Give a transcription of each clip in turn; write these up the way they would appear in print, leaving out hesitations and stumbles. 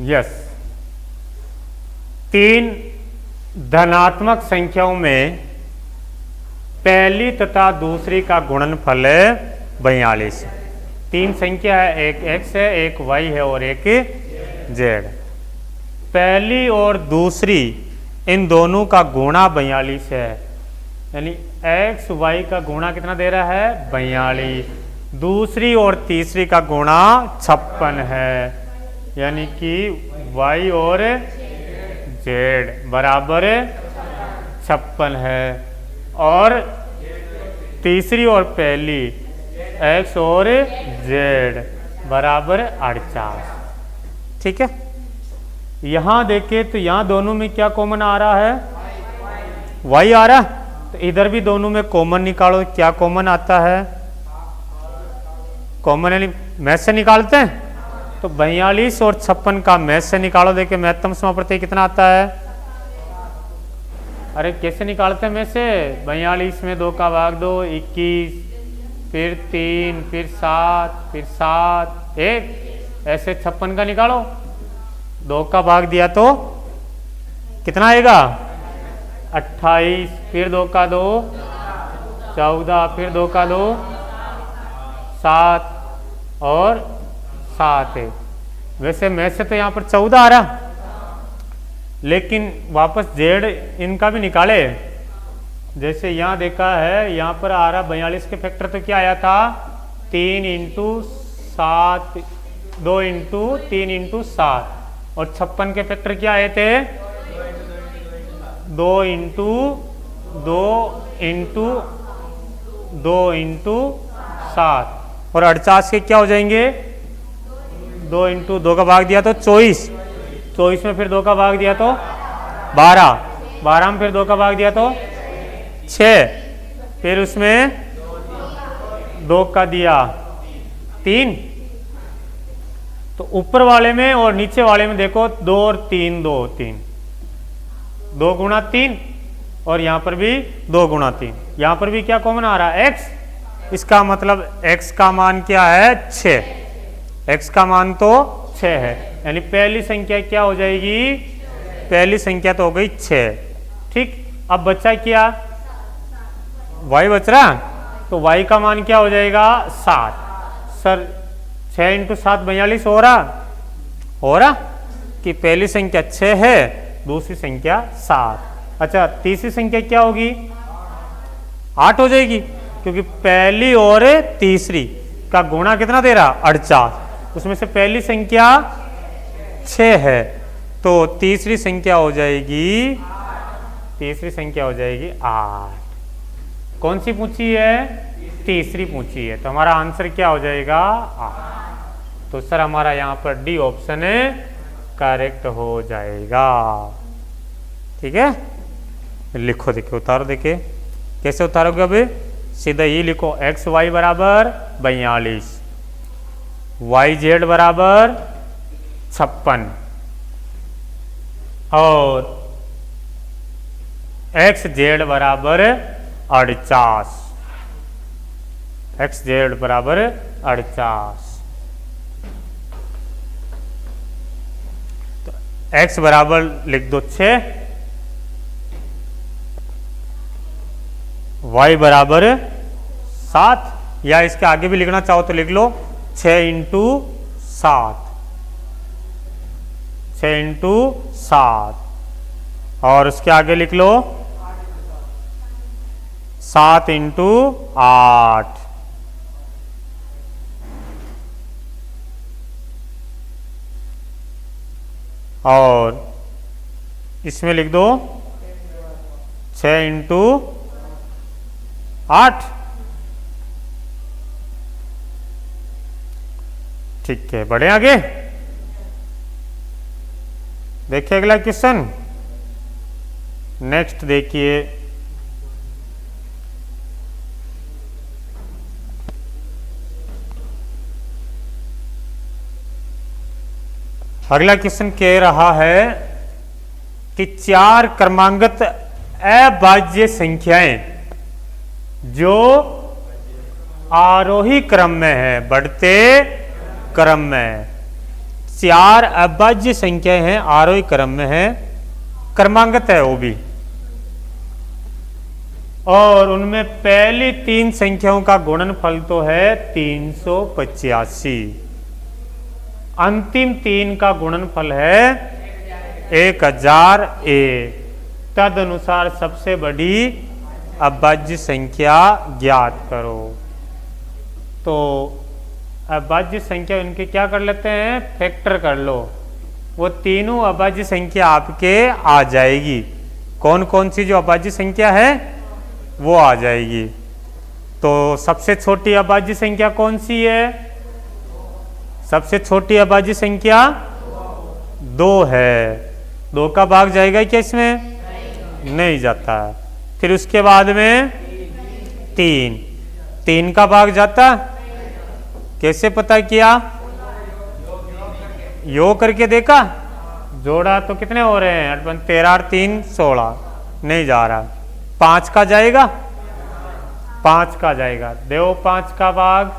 Yes, तीन धनात्मक संख्याओं में पहली तथा दूसरी का गुणनफल 42। तीन संख्या है, एक x है, एक y है और एक z। पहली और दूसरी इन दोनों का गुणा 42 है, यानी x y का गुणा कितना दे रहा है 42। दूसरी और तीसरी का गुणा 56 है, यानी कि y और z बराबर 56 है। और तीसरी और पहली x और z बराबर 48। ठीक है, यहां देखें तो यहां दोनों में क्या कॉमन आ रहा है, y आ रहा है, तो इधर भी दोनों में कॉमन निकालो। क्या कॉमन आता है, कॉमन यानी मैथ से निकालते हैं, तो 42 और 56 का मैथ से निकालो। देखिए महत्तम समाप्रत्यय कितना आता है, अरे कैसे निकालते हैं मैथ से, 42 में 2 का भाग दो 21, फिर 3, फिर 7, फिर 7, 1, ऐसे 56 का निकालो। 2 का भाग दिया तो कितना आएगा 28, फिर 2 का 2 14, फिर 2 का 2 7 और 7 है। वैसे मैथ से तो यहाँ पर 14 आ रहा, लेकिन वापस जेड इनका भी निकाले। जैसे यहाँ देखा है, यहाँ पर आ रहा 42 के फैक्टर तो क्या आया था 3 इंटू 7, 2 इंटू 3 इंटू 7, और 56 के फैक्टर क्या आए थे 2 इंटू 2 इंटू 2 इंटू 7, और 48 के क्या हो जाएंगे 2 इंटू 2 का भाग दिया तो 24, 24 में फिर 2 का भाग दिया तो 12, 12 में फिर 2 का भाग दिया तो 6, फिर उसमें 2 का दिया 3। तो ऊपर वाले में और नीचे वाले में देखो 2 और 3, 2 3, 2 गुणा 3, और यहां पर भी 2 गुणा 3। यहां पर भी क्या कॉमन आ रहा है x, इसका मतलब x का मान क्या है 6, x का मान तो 6 है, यानी पहली संख्या क्या हो जाएगी, पहली संख्या तो हो गई 6। ठीक, अब बचा क्या y बच रहा, तो y का मान क्या हो जाएगा 7। सर 6 इंटू 7 42 हो रहा कि पहली संख्या 6 है, दूसरी संख्या 7। अच्छा, तीसरी संख्या क्या होगी 8 हो जाएगी, क्योंकि पहली और तीसरी का गुणा कितना दे रहा 48, उसमें से पहली संख्या 6 है, तो तीसरी संख्या हो जाएगी, तीसरी संख्या हो जाएगी 8। कौन सी पूछी है, तीसरी पूछी है, तो हमारा आंसर क्या हो जाएगा 8। तो सर हमारा यहाँ पर डी ऑप्शन करेक्ट हो जाएगा। ठीक है, लिखो, देखिए उतारो, देखिए कैसे उतारोगे। अभी सीधा ये लिखो, एक्स वाई बराबर 42, वाई जेड बराबर 56, और एक्स जेड बराबर 48, एक्स जेड बराबर 48। तो एक्स बराबर लिख दो 6, y बराबर 7, या इसके आगे भी लिखना चाहो तो लिख लो 6 इंटू 7, 6 इंटू 7, और उसके आगे लिख लो 7 इंटू 8, और इसमें लिख दो 6 इंटू 8। ठीक है, बढ़े आगे, देखिए अगला क्वेश्चन। नेक्स्ट देखिए, अगला क्वेश्चन कह रहा है कि 4 क्रमांकित अभाज्य संख्याएं जो आरोही क्रम में है, बढ़ते क्रम में 4 अभाज्य संख्या हैं, आरोही क्रम में है, क्रमांगत है वो भी, और उनमें पहली 3 संख्याओं का गुणनफल तो है 385, अंतिम 3 का गुणनफल है 1001। तदनुसार सबसे बड़ी अभाज्य संख्या ज्ञात करो। तो अभाज्य संख्या इनके क्या कर लेते हैं, फैक्टर कर लो। वो तीनों अभाज्य संख्या आपके आ जाएगी। कौन कौन सी जो अभाज्य संख्या है वो आ जाएगी। तो सबसे छोटी अभाज्य संख्या कौन सी है? सबसे छोटी अभाज्य संख्या 2 है। 2 का भाग जाएगा क्या इसमें? नहीं जाता। फिर उसके बाद में 3 का भाग जाता। कैसे पता किया? योग करके देखा, जोड़ा तो कितने हो रहे हैं? 13 और 3 16, नहीं जा रहा। 5 का जाएगा, 5 का जाएगा। देखो 5 का भाग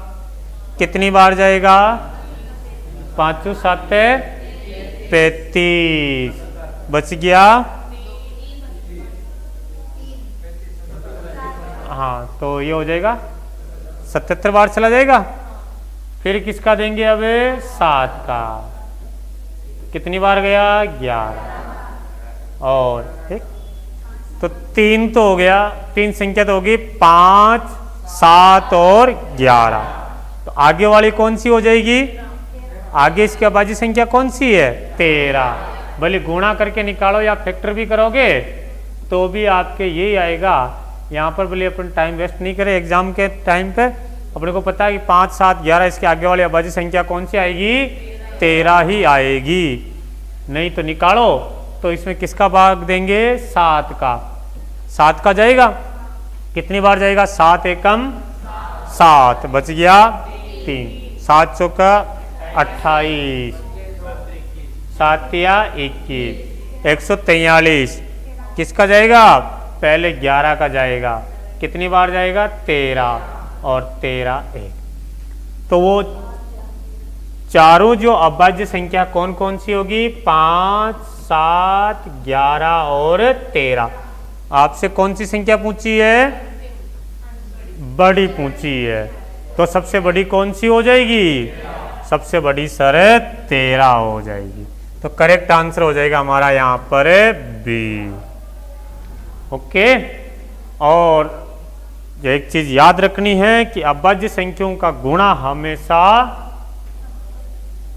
कितनी बार जाएगा? 5 7 35, बच गया। हाँ, तो ये हो जाएगा 77 बार चला जाएगा। फिर किसका देंगे अब? 7 का। कितनी बार गया? 11। और एक तो 3 तो हो गया, 3 संख्या तो होगी 5 7 और 11। तो आगे वाली कौन सी हो जाएगी? आगे इसकी अभाज्य संख्या कौन सी है? 13। भले गुणा करके निकालो या फैक्टर भी करोगे तो भी आपके यही आएगा। यहाँ पर बोले अपन टाइम वेस्ट नहीं करें एग्जाम के टाइम पे। अपने को पता है कि 5 7 11 इसके आगे वाली अभाज्य संख्या कौन सी आएगी? 13 ही आएगी। नहीं तो निकालो तो इसमें किसका भाग देंगे? 7 का। 7 का जाएगा, कितनी बार जाएगा? 7 एकम 7, बच गया 3। 7 चौका 28, 7 या 21, 143। किसका जाएगा? पहले 11 का जाएगा। कितनी बार जाएगा? 13 और 13 1। तो वो चारों जो अभाज्य संख्या कौन कौन सी होगी? 5 7 11 और 13। आपसे कौन सी संख्या पूछी है? बड़ी पूछी है। तो सबसे बड़ी कौन सी हो जाएगी? सबसे बड़ी सर 13 हो जाएगी। तो करेक्ट आंसर हो जाएगा हमारा यहाँ पर बी। ओके। और एक चीज याद रखनी है कि अभाज्य संख्याओं का गुणा हमेशा,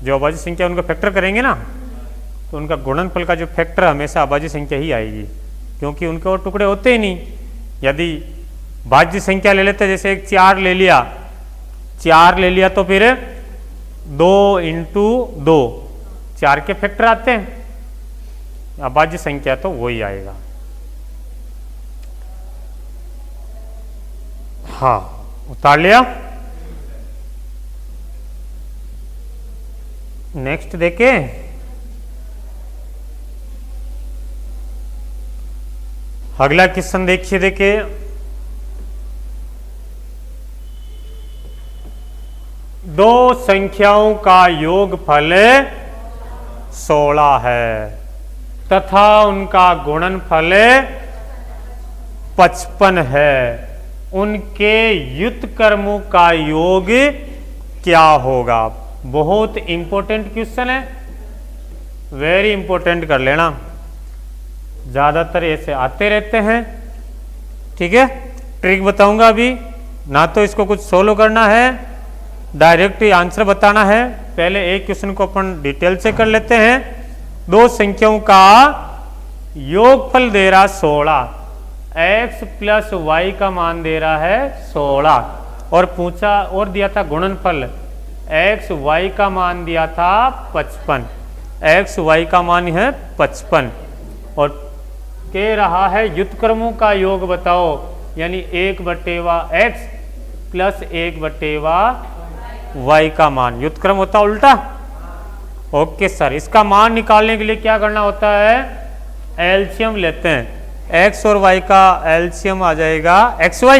जो अभाज्य संख्या उनका फैक्टर करेंगे ना, तो उनका गुणनफल का जो फैक्टर हमेशा अभाज्य संख्या ही आएगी, क्योंकि उनके और टुकड़े होते ही नहीं। यदि भाज्य संख्या ले लेते, जैसे एक 4 ले लिया, 4 ले लिया तो फिर 2 इंटू 2 4 के फैक्टर आते हैं। अभाज्य संख्या तो वही आएगा। हाँ, उतार लिया। नेक्स्ट देखे, अगला क्वेश्चन देखिए। देखे, दो संख्याओं का योगफल 16 है तथा उनका गुणनफल 55 है। उनके व्युत्क्रमों का योग क्या होगा? बहुत इंपॉर्टेंट क्वेश्चन है, वेरी इंपॉर्टेंट कर लेना। ज्यादातर ऐसे आते रहते हैं। ठीक है, ट्रिक बताऊंगा अभी ना, तो इसको कुछ सोल्व करना है, डायरेक्ट ही आंसर बताना है। पहले एक क्वेश्चन को अपन डिटेल से कर लेते हैं। दो संख्याओं का योगफल दे रहा 16, x प्लस वाई का मान दे रहा है 16, और पूछा और दिया था गुणनफल x y का मान दिया था 55, x y का मान है 55, और कह रहा है व्युत्क्रमों का योग बताओ, यानी 1/वा x प्लस 1/वा y का मान। व्युत्क्रम होता उल्टा। ओके सर, इसका मान निकालने के लिए क्या करना होता है? एलसीएम लेते हैं। x और y का एलसीएम आ जाएगा xy,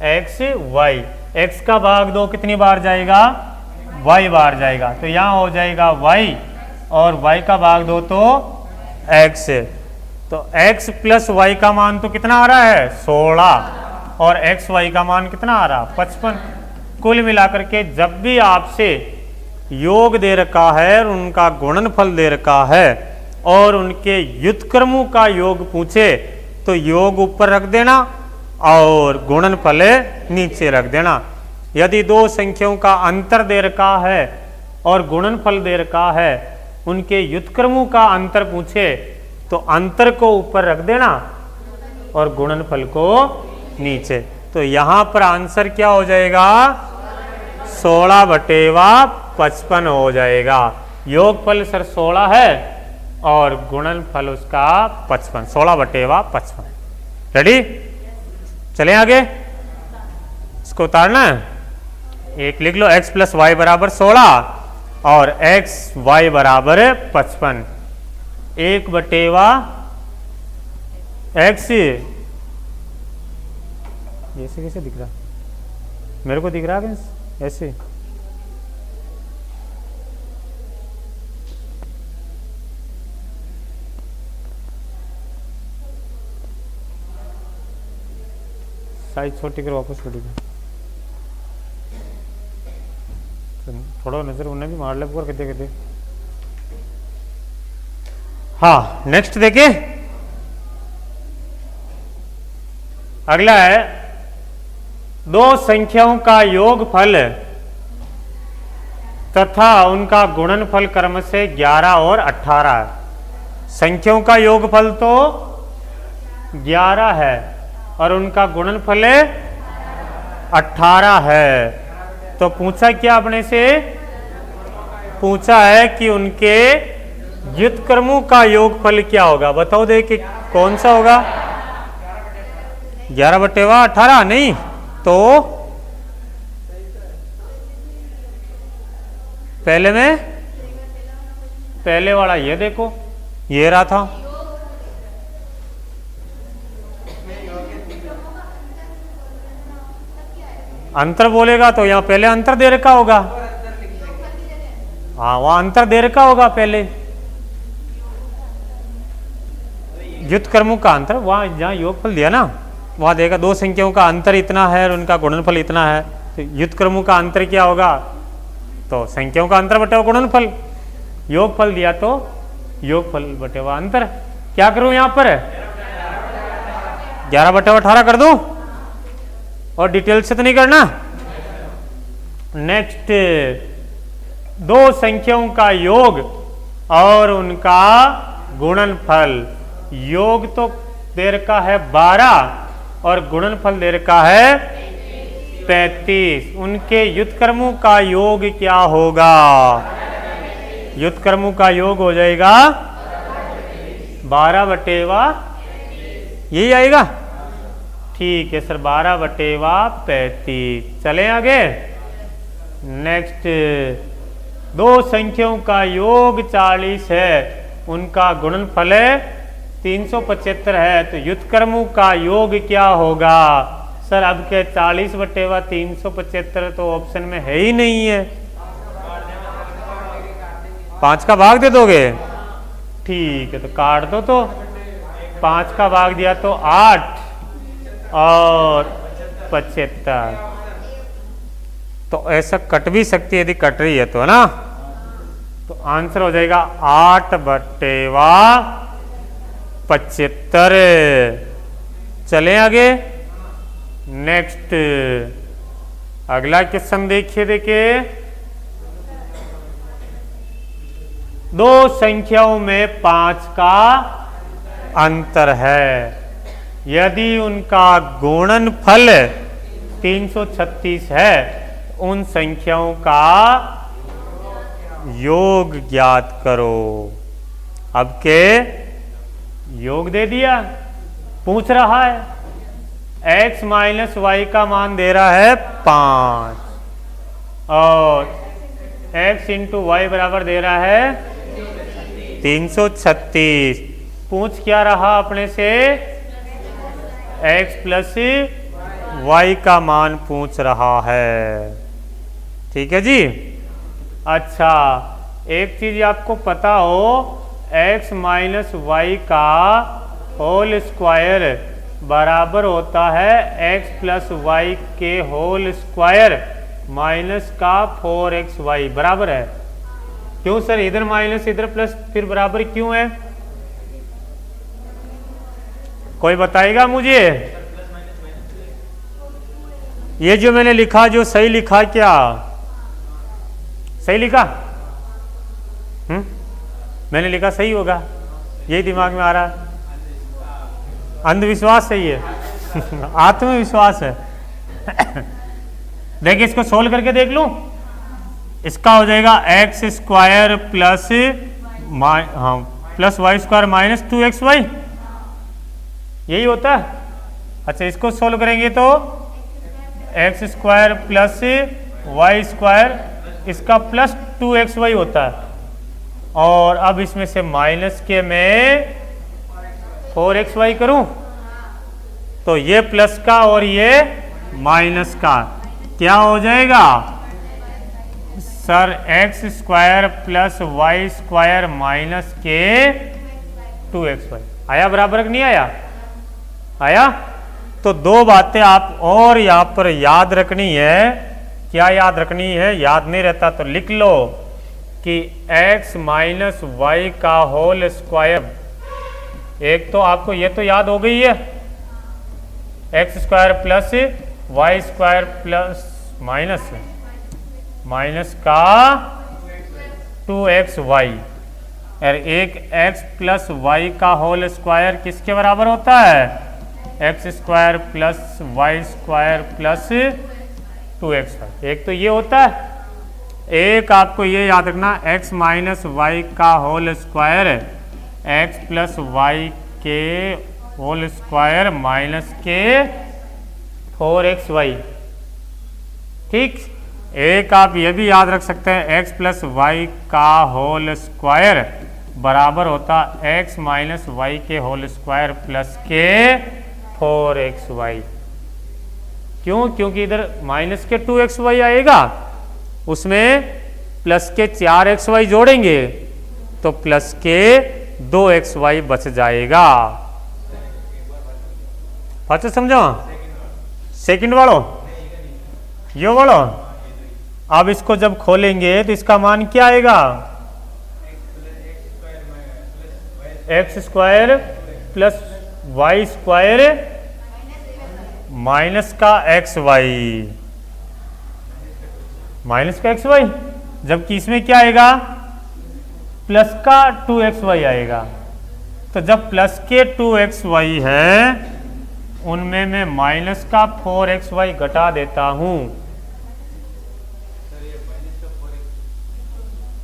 x y, x का भाग 2 कितनी बार जाएगा? y बार जाएगा, तो यहाँ हो जाएगा y और y का भाग दो तो x। तो x प्लस y का मान तो कितना आ रहा है 16 और x y का मान कितना आ रहा 55। कुल मिलाकर के जब भी आपसे योग दे रखा है और उनका गुणनफल दे रखा है और उनके व्युत्क्रमों का योग पूछे तो योग ऊपर रख देना और गुणनफल नीचे रख देना। यदि दो संख्याओं का अंतर दे रखा है और गुणनफल दे रखा है, उनके व्युत्क्रमों का अंतर पूछे तो अंतर को ऊपर रख देना और गुणनफल को नीचे। तो यहां पर आंसर क्या हो जाएगा 16/55 हो जाएगा। योगफल सर 16 है और गुणनफल उसका 55, 16/55। रेडी, चलें आगे। इसको उतारना है, एक लिख लो x प्लस वाई बराबर 16 और x y बराबर 55। 1/x ऐसे कैसे दिख रहा, मेरे को दिख रहा है ऐसे। साइज छोटी करो, वापस छोटी करो, थोड़ा नजर उन्हें भी मार ले पूरा कहते कहते। हाँ, नेक्स्ट देखिए, अगला है दो संख्याओं का योगफल तथा उनका गुणनफल क्रम से 11 और 18 है। संख्याओं का योगफल तो 11 है और उनका गुणनफल 18 है। तो पूछा क्या अपने से, पूछा है कि उनके व्युत्क्रमों का योगफल क्या होगा। बताओ दे कि कौन सा होगा 11/18 नहीं तो पहले में पहले वाला ये देखो, ये रहा था। अंतर बोलेगा तो यहां पहले अंतर दे रखा होगा, हाँ वहां अंतर दे रखा होगा पहले व्युत्क्रमों का अंतर, वहां जहां योगफल दिया ना वहां देगा दो संख्याओं का अंतर इतना है और उनका गुणनफल इतना है। तो व्युत्क्रमों का अंतर क्या होगा, तो संख्याओं का अंतर बटे गुणनफल। योगफल दिया तो योगफल बटे अंतर। क्या करूं यहां पर 11/18 कर दूं और डिटेल से तो नहीं करना। नेक्स्ट, दो संख्याओं का योग और उनका गुणनफल। योग तो दे रखा है 12 और गुणनफल दे रखा है 35। उनके व्युत्क्रमों का योग क्या होगा, व्युत्क्रमों का योग हो जाएगा 12/, यही आएगा। ठीक है सर, 12/35। चलें आगे। नेक्स्ट, दो संख्याओं का योग 40 है, उनका गुणनफल 375 है। तो व्युत्क्रमों का योग क्या होगा सर। अब के 40/375 तो ऑप्शन में है ही नहीं है, 5 का भाग दे दोगे। ठीक है, तो काट दो। तो 5 का भाग दिया तो 8 और 75। तो ऐसा कट भी सकती है यदि कट रही है तो, है ना। तो आंसर हो जाएगा 8/75। चलें आगे। नेक्स्ट, अगला क्वेश्चन देखिए। दो संख्याओं में 5 का अंतर है, यदि उनका गुणनफल 336 है, उन संख्याओं का योग ज्ञात करो। अब के योग दे दिया, पूछ रहा है x माइनस वाई का मान दे रहा है 5 और x इंटू वाई बराबर दे रहा है 336। पूछ क्या रहा अपने से, x प्लस वाई का मान पूछ रहा है। ठीक है जी, अच्छा, एक चीज आपको पता हो, x माइनस वाई का होल स्क्वायर बराबर होता है x प्लस वाई के होल स्क्वायर माइनस का 4xy बराबर है। क्यों सर, इधर माइनस इधर प्लस फिर बराबर क्यों है? कोई बताएगा मुझे? ये जो मैंने लिखा, जो सही लिखा, क्या सही लिखा? मैंने लिखा सही होगा, यही दिमाग में आ रहा है। अंधविश्वास सही है आत्मविश्वास है देखिए, इसको सोल्व करके देख लूं। इसका हो जाएगा x square plus plus y square minus 2xy, यही होता है। अच्छा, इसको सोल्व करेंगे तो x square plus y square, इसका प्लस 2xy होता है। और अब इसमें से माइनस के मैं 4xy करूं तो ये प्लस का और ये माइनस का क्या हो जाएगा sir? X square plus y square minus के 2xy। आया बराबर, नहीं आया? आया। तो दो बातें आप और यहां पर याद रखनी है। क्या याद रखनी है? याद नहीं रहता तो लिख लो कि x माइनस वाई का होल स्क्वायर, एक तो आपको ये तो याद हो गई है, x square plus y square plus minus minus का 2xy, और एक x प्लस वाई का होल स्क्वायर किसके बराबर होता है? X square plus y square plus 2xy। एक तो ये होता है, एक आपको ये याद रखना, x माइनस वाई का whole square x plus y के होल स्क्वायर माइनस के 4xy। ठीक, एक आप ये भी याद रख सकते हैं, x प्लस वाई का होल स्क्वायर बराबर होता x माइनस वाई के होल स्क्वायर प्लस के 4xy। क्यों? क्योंकि इधर माइनस के 2xy आएगा, उसमें प्लस के 4xy जोड़ेंगे तो प्लस के 2xy बच जाएगा। अच्छा समझो? सेकंड वालों, यो वालों, अब इसको जब खोलेंगे तो इसका मान क्या आएगा? X square plus y square minus का xy, माइनस का xy, जबकि इसमें क्या आएगा? प्लस का 2xy आएगा। तो जब प्लस के 2xy है, उनमें मैं माइनस का 4xy घटा देता हूं।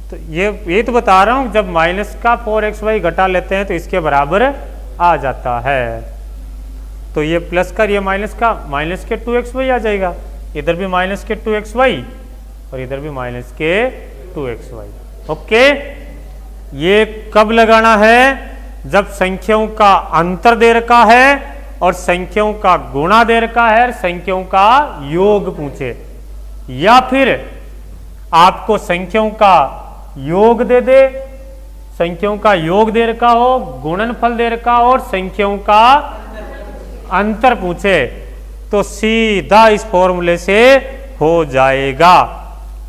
तो ये तो बता रहा हूं, जब माइनस का 4xy घटा लेते हैं तो इसके बराबर आ जाता है। तो ये प्लस का, ये माइनस का, माइनस के 2xy आ जाएगा। इधर भी माइनस के 2xy और इधर भी माइनस के 2xy। ओके, ये कब लगाना है? जब संख्याओं का अंतर दे रखा है और संख्याओं का गुणा दे रखा है और संख्याओं का योग पूछे, या फिर आपको संख्याओं का योग दे दे, संख्याओं का योग दे रखा हो, गुणनफल दे रखा हो और संख्याओं का अंतर पूछे, तो सीधा इस फॉर्मूले से हो जाएगा।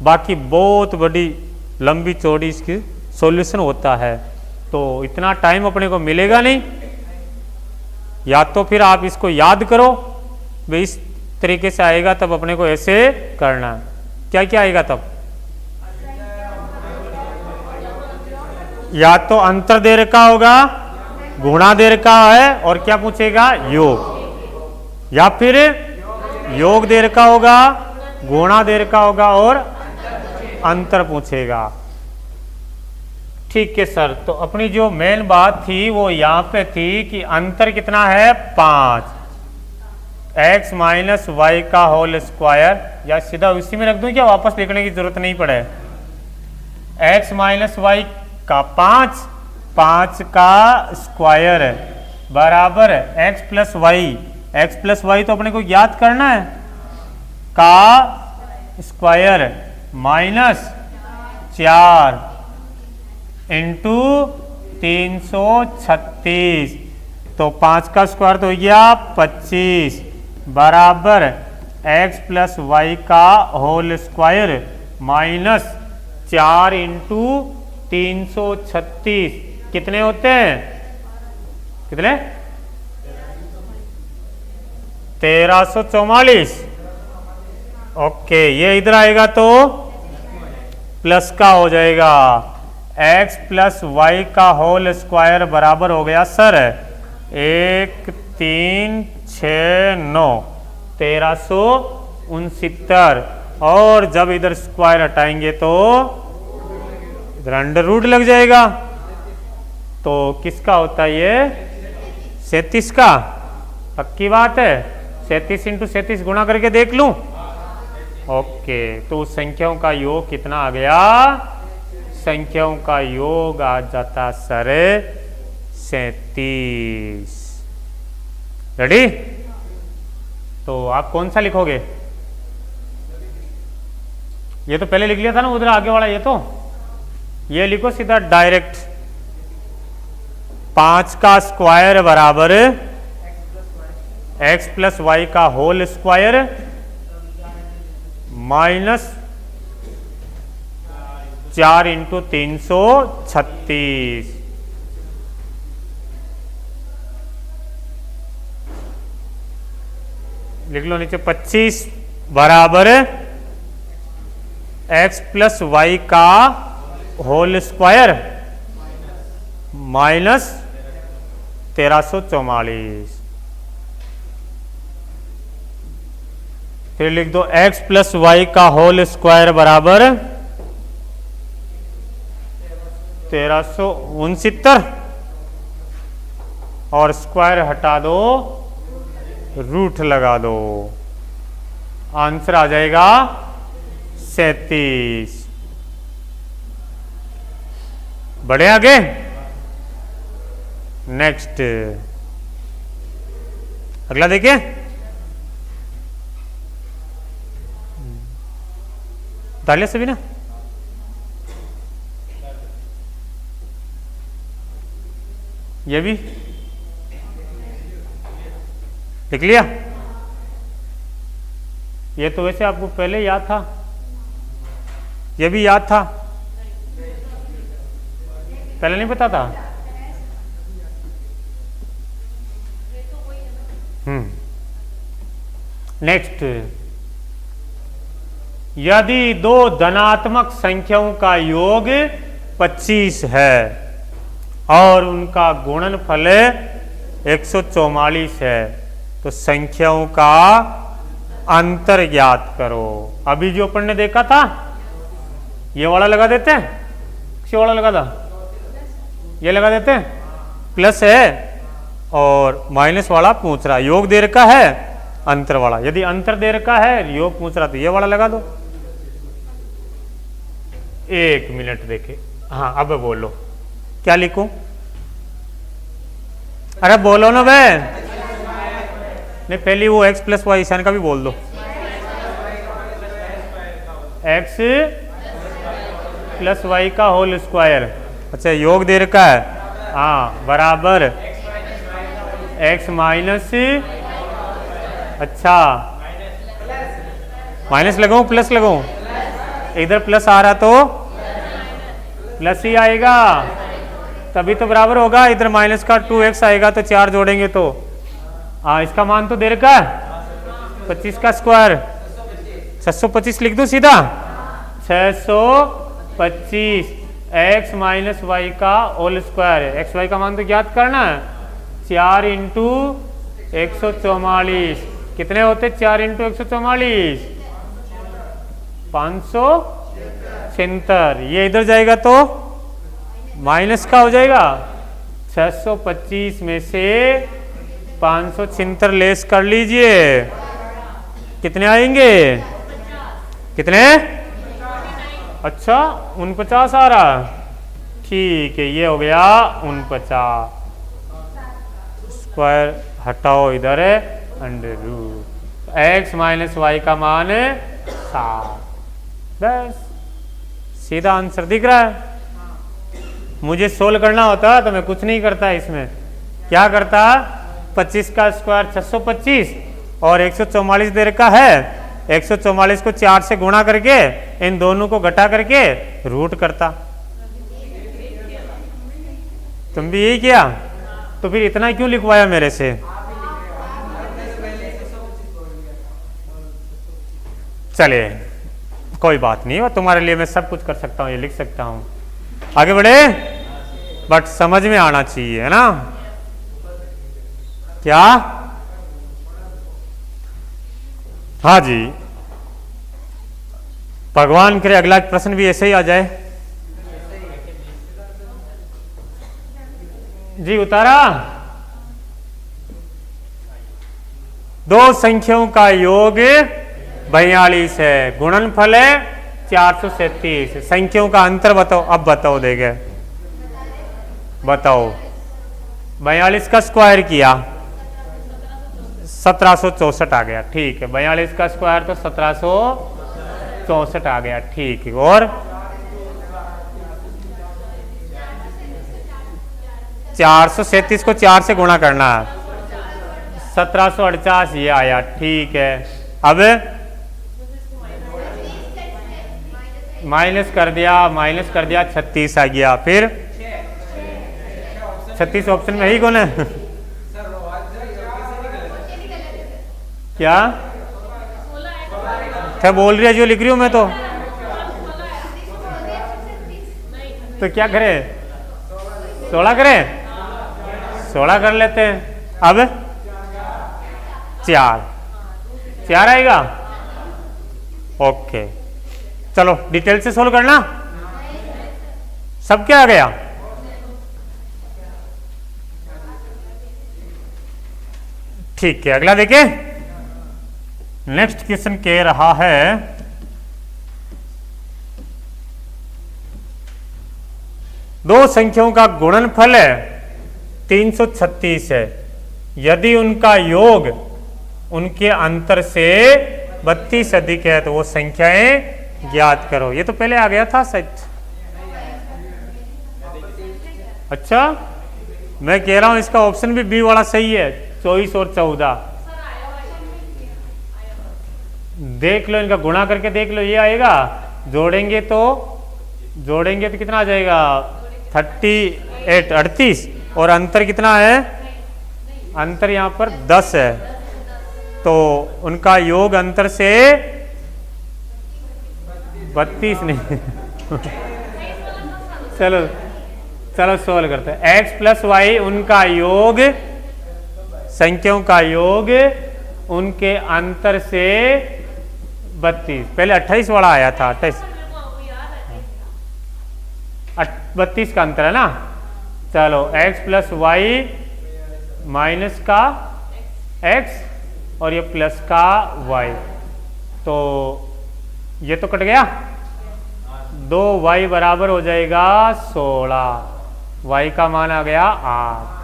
बाकी बहुत बड़ी लंबी चौड़ी इसकी सॉल्यूशन होता है, तो इतना टाइम अपने को मिलेगा नहीं। या तो फिर आप इसको याद करो, भाई इस तरीके से आएगा तब अपने को ऐसे करना। क्या क्या आएगा तब? या तो अंतर दे रखा होगा, गुणा दे रखा है और क्या पूछेगा? योग। या फिर योग दे रखा होगा, गुणा दे रखा होगा और अंतर पूछेगा। ठीक है सर, तो अपनी जो मेन बात थी वो यहाँ पे थी कि अंतर कितना है? 5। x माइनस वाई का होल स्क्वायर, या सीधा उसी में रख दूं क्या? वापस लिखने की जरूरत नहीं पड़े। x माइनस वाई का 5 का स्क्वायर बराबर x plus y, x plus y तो अपने को याद करना है, का स्क्वायर माइनस 4 इंटू 336, तो 5 का स्क्वायर तो हो गया 25 बराबर x प्लस वाई का होल स्क्वायर माइनस 4 इंटू 336 कितने होते हैं? कितने? 1344। ओके, ये इधर आएगा तो प्लस का हो जाएगा x प्लस वाई का होल स्क्वायर बराबर हो गया सर 1369 1369। और जब इधर स्क्वायर हटाएंगे तो इधर अंडर रूट लग जाएगा, तो किसका होता है ये? 37 का। पक्की बात है, 37 इंटू 37 गुणा करके देख लूं। ओके, तो संख्याओं का योग कितना आ गया? संख्याओं का योग आ जाता सर 37। रेडी? तो आप कौन सा लिखोगे? ये तो पहले लिख लिया था ना उधर आगे वाला, ये लिखो सीधा डायरेक्ट। 5 का स्क्वायर बराबर x प्लस वाई का होल स्क्वायर माइनस 4 इंटू 336। लिख लो नीचे 25 बराबर x प्लस वाई का होल स्क्वायर माइनस 1344। फिर लिख दो x प्लस वाई का होल स्क्वायर बराबर 1369 और स्क्वायर हटा दो, रूट लगा दो, आंसर आ जाएगा 37। बढ़े आगे। नेक्स्ट अगला देखिए। डालिए सभी ना। ये भी लिख लिया। ये तो वैसे आपको पहले याद था, ये भी याद था, पहले नहीं पता था। नेक्स्ट, यदि दो धनात्मक संख्याओं का योग 25 है और उनका गुणनफल 144 है, तो संख्याओं का अंतर ज्ञात करो। अभी जो अपन ने देखा था, ये वाला लगा देते हैं, किसी वाला लगा था, ये लगा देते हैं, प्लस है और माइनस वाला पूछ रहा, योग दे रखा है, अंतर वाला। यदि अंतर दे रखा है, योग पूछ रहा, तो ये वाला लगा दो। 1 मिनट देखे। हाँ, अब बोलो क्या लिखूं? अरे बोलो ना बे। नहीं, पहले वो x प्लस वाई ईशान का भी बोल दो। x प्लस वाई का होल स्क्वायर। अच्छा, योग दे रखा है, हाँ, बराबर x माइनस, अच्छा माइनस लगाऊं प्लस लगाऊं? इधर प्लस आ रहा तो प्लस ही आएगा, तभी तो बराबर होगा। इधर माइनस का 2x आएगा तो 4 जोड़ेंगे तो हाँ, इसका मान तो दे रखा है 25 का स्क्वायर 625 लिख दो सीधा। 625 x माइनस वाई का होल स्क्वायर। एक्स वाई का मान तो ज्ञात करना है। 4 इंटू 144 कितने होते? 4 इंटू 144 576। ये इधर जाएगा तो माइनस का हो जाएगा। 625 में से 576 लेस कर लीजिए, कितने आएंगे? कितने? अच्छा 49 आ रहा। ठीक है, ये हो गया 49। स्क्वायर हटाओ, इधर है under root. x minus y का मान 7। बस सीधा आंसर दिख रहा है। मुझे सोल्व करना होता तो मैं कुछ नहीं करता इसमें, क्या करता, 25 का स्क्वायर 625 और 144 दे रखा है, 144 को 4 से गुणा करके इन दोनों को घटा करके रूट करता। तुम भी यही किया, तो फिर इतना क्यों लिखवाया मेरे से? चलिए कोई बात नहीं, और तुम्हारे लिए मैं सब कुछ कर सकता हूँ, ये लिख सकता हूँ। आगे बढ़े, बट समझ में आना चाहिए, है ना? क्या? हाँ जी, भगवान करे अगला प्रश्न भी ऐसे ही आ जाए। जी उतारा। दो संख्याओं का योग 42 है, गुणनफल है 437। संख्याओं का अंतर बताओ। अब बताओ, देखे बताओ। 42 का स्क्वायर किया 1764 आ गया, ठीक है। 42 का स्क्वायर तो 1764 आ गया, ठीक है। और 437 को 4 से गुणा करना है, 1748 ये आया, ठीक है। अब माइनस कर दिया 36 आ गया, फिर 36 ऑप्शन में ही कौन है? क्या क्या बोल रही है? जो लिख रही हूं मैं तो क्या करें? 16 करें? 16 कर लेते हैं। अब 4 आएगा, ओके। चलो डिटेल से सोल्व करना। सब क्या आ गया? ठीक है, अगला देखिए। नेक्स्ट क्वेश्चन कह रहा है, दो संख्याओं का गुणनफल 336 है, यदि उनका योग उनके अंतर से 32 अधिक है तो वो संख्याएं ज्ञात करो। ये तो पहले आ गया था सच। अच्छा, मैं कह रहा हूं इसका ऑप्शन भी बी वाला सही है, 24 और 14। देख लो, इनका गुणा करके देख लो, ये आएगा। जोड़ेंगे तो कितना आ जाएगा? 38 और अंतर कितना है? अंतर यहां पर 10 है, तो उनका योग अंतर से 32 नहीं चलो सोल्व करते हैं। x प्लस वाई उनका योग, संख्याओं का योग उनके अंतर से 32। पहले 28 वाला आया था, 32 का अंतर है ना। चलो x प्लस वाई माइनस का x और ये प्लस का y, तो ये तो कट गया। 2y बराबर हो जाएगा 16, y का मान आ गया 8।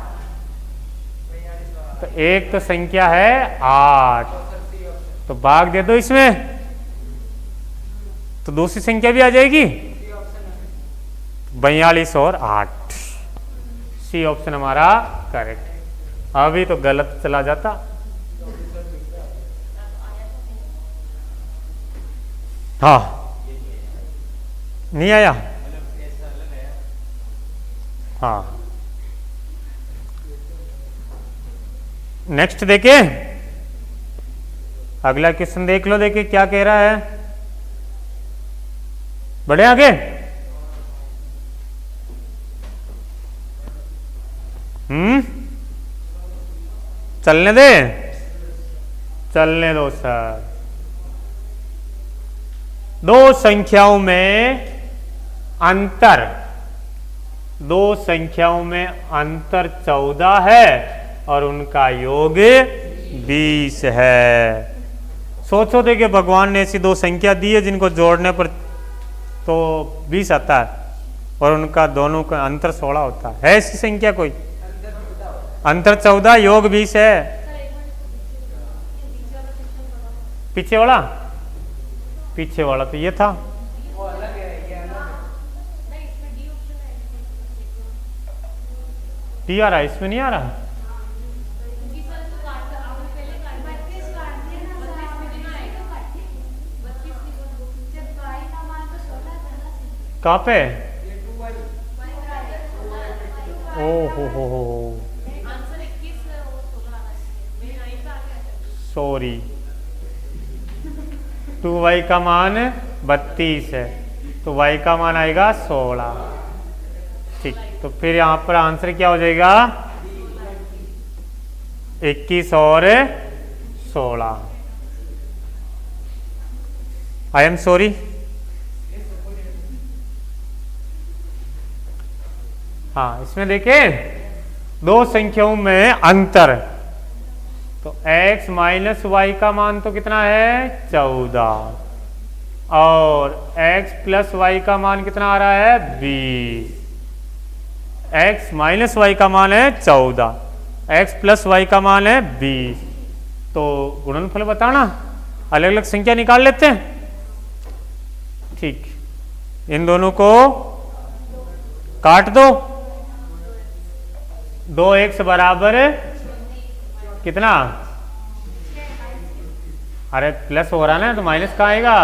तो एक तो संख्या है 8, तो भाग दे दो इसमें, तो दूसरी संख्या भी आ जाएगी 42 और 8। सी ऑप्शन हमारा करेक्ट। अभी तो गलत चला जाता। हाँ, नहीं आया। हाँ, नेक्स्ट देखे, अगला क्वेश्चन देख लो, देखे क्या कह रहा है। बढ़े आगे। चलने दो सर। दो संख्याओं में अंतर 14 है और उनका योग 20 है। सोचो देखिए, भगवान ने ऐसी दो संख्या दी है जिनको जोड़ने पर तो 20 आता है और उनका दोनों का अंतर 16 होता है। ऐसी संख्या कोई? अंतर 14, योग 20 है। पीछे वाला तो ये था। टी आ रहा है, इसमें नहीं आ रहा। कहाँ पे? ओ हो, सॉरी, 2y का मान 32 है, तो y का मान आएगा 16। ठीक, तो फिर यहाँ पर आंसर क्या हो जाएगा? 21 और 16। I am sorry. हाँ, इसमें देखें दो संख्याओं में अंतर, तो x माइनस वाई का मान तो कितना है? 14, और x प्लस वाई का मान कितना आ रहा है? 20। x माइनस वाई का मान है 14, x प्लस वाई का मान है 20। तो गुणनफल बताना, अलग अलग संख्या निकाल लेते हैं। ठीक, इन दोनों को काट दो। 2x बराबर कितना? अरे प्लस हो रहा ना, तो माइनस का आएगा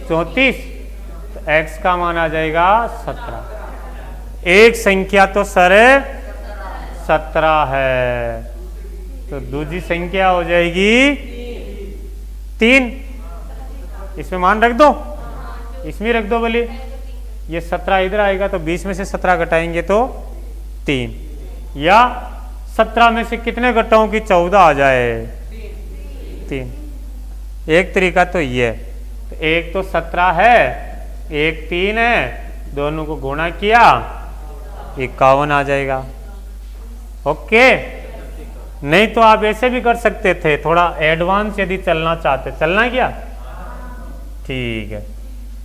34, तो x का मान आ जाएगा 17। एक संख्या तो सर 17 है, तो दूसरी संख्या हो जाएगी 3। इसमें मान रख दो, इसमें रख दो बोले। ये 17 इधर आएगा, तो 20 में से 17 घटाएंगे तो 3, या 17 में से कितने घटाओं की 14 आ जाए? 3। एक तरीका तो ये, तो एक तो 17 है, एक 3 है, दोनों को गुणा किया 51 आ जाएगा। ओके, नहीं तो आप ऐसे भी कर सकते थे, थोड़ा एडवांस यदि चलना चाहते। चलना क्या? ठीक है,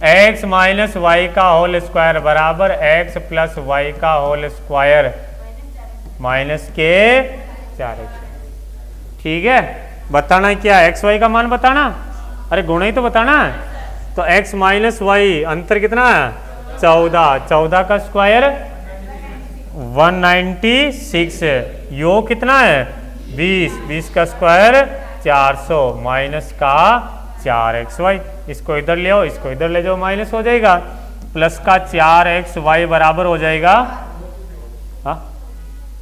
x माइनस वाई का होल स्क्वायर बराबर x प्लस वाई का होल स्क्वायर माइनस के 4x। ठीक है, बताना क्या? x y का मान बताना। अरे गुणा ही तो बताना है। तो x माइनस वाई अंतर कितना है? 14, 14 का स्क्वायर 196, योग कितना है? 20, 20 का स्क्वायर 400, माइनस का 4xy। इसको इधर ले आओ, इसको इधर ले जाओ, माइनस हो जाएगा। प्लस का 4xy बराबर हो जाएगा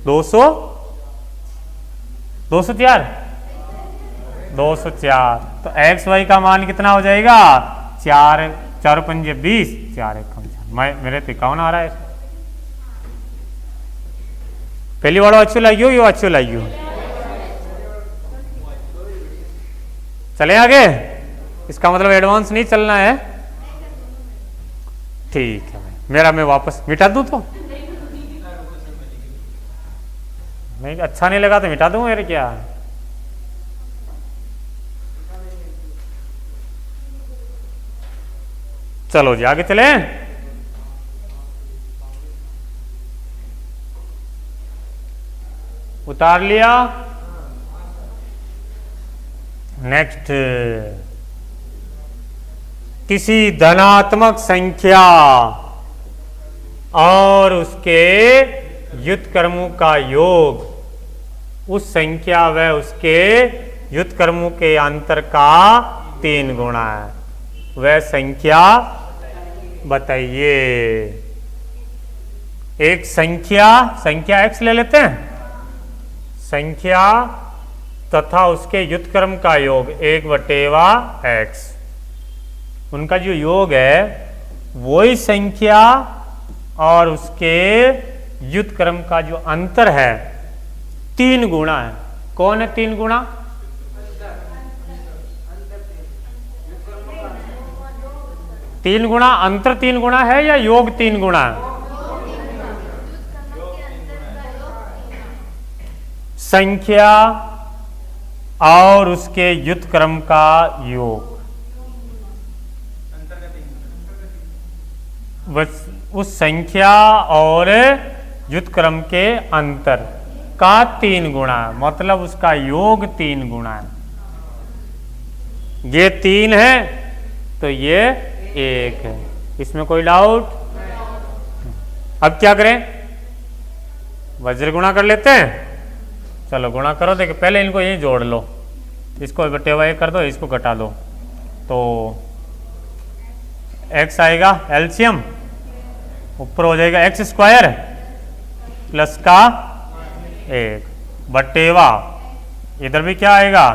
200, 204, 204। तो xy का मान कितना हो जाएगा? 4, 4 पंजे 20, 4 1 मेरे तो 51 आ रहा है। पहली वाला अच्छो लाइयो, यो अच्छो लाइयो। चले आगे, इसका मतलब एडवांस नहीं चलना है। ठीक है, मेरा मैं वापस मिटा दूं तो नहीं, अच्छा नहीं लगा तो मिटा दूं मेरे क्या। चलो जी आगे चले। उतार लिया। नेक्स्ट, किसी धनात्मक संख्या और उसके व्युत्क्रमों का योग उस संख्या व उसके व्युत्क्रमों के अंतर का 3 गुणा है। वह संख्या बताइए। एक संख्या x ले लेते हैं, संख्या तथा उसके व्युत्क्रम का योग 1/x। उनका जो योग है वही संख्या और उसके व्युत्क्रम का जो अंतर है 3 गुणा है। कौन है 3 गुणा? तीन गुणा अंतर 3 गुणा है या योग 3 गुणा है? संख्या और उसके व्युत्क्रम का योग, उस संख्या और व्युत्क्रम के अंतर का 3 गुणा है, मतलब उसका योग 3 गुणा है। ये 3 है तो ये 1 है, इसमें कोई डाउट? अब क्या करें? वज्र गुणा कर लेते हैं। चलो गुणा करो, देखो पहले इनको यहीं जोड़ लो, इसको बटे हुआ एक कर दो, इसको घटा दो, तो x आएगा एलसीएम, ऊपर हो जाएगा एक्स स्क्वायर प्लस का 1 बटेवा, इधर भी क्या आएगा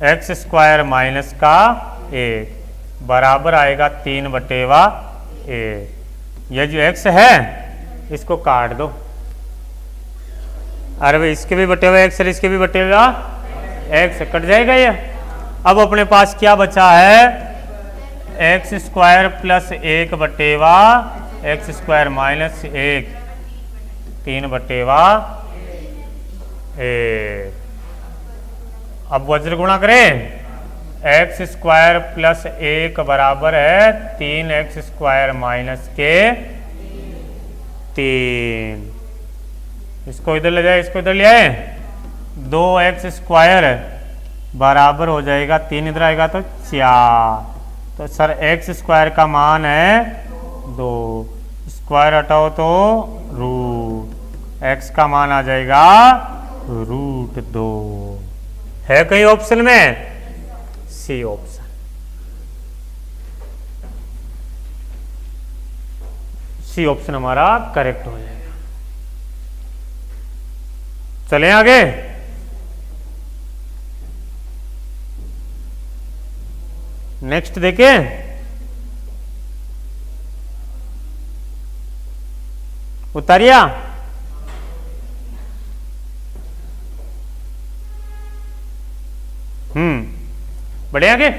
एक्स स्क्वायर माइनस का 1 बराबर आएगा 3 बटेवा 1। ये जो x है इसको काट दो, अरे भाई इसके भी बटे हुआ एक्स और इसके भी बटे हुआ एक्स कट जाएगा ये। अब अपने पास क्या बचा है, एक्स स्क्वायर प्लस 1 बटेवा एक्स स्क्वायर माइनस 1 3 बटेवा 1। अब वज्र गुणा करें, एक्स स्क्वायर प्लस 1 बराबर है 3x स्क्वायर माइनस के 3। इसको इधर ले जाए, इसको इधर ले आए, 2x स्क्वायर बराबर हो जाएगा 3 इधर आएगा तो 4। तो सर x स्क्वायर का मान है 2, स्क्वायर हटाओ तो रूट, x का मान आ जाएगा √2। है कहीं ऑप्शन में, सी ऑप्शन। सी ऑप्शन हमारा करेक्ट हो जाएगा। चलें आगे। नेक्स्ट देखें, उतारिया, बढ़े आगे।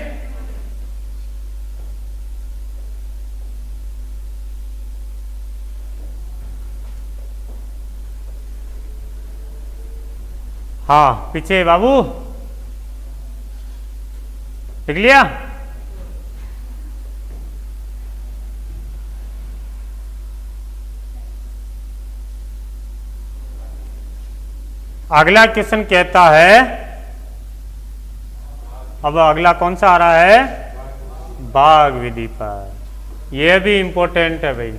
हाँ पीछे बाबू, लिख लिया। अगला क्वेश्चन कहता है, अब अगला कौन सा आ रहा है, भाग विधि पर। यह भी इंपॉर्टेंट है भाई,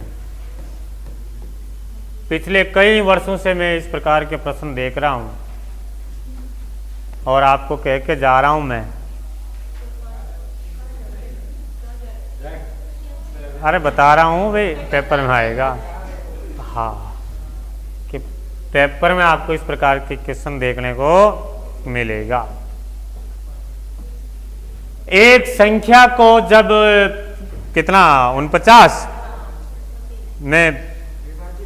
पिछले कई वर्षों से मैं इस प्रकार के प्रश्न देख रहा हूं और आपको कह के जा रहा हूं मैं। अरे बता रहा हूं भाई, पेपर में आएगा। हाँ, कि पेपर में आपको इस प्रकार के क्वेश्चन देखने को मिलेगा। एक संख्या को जब कितना 49 में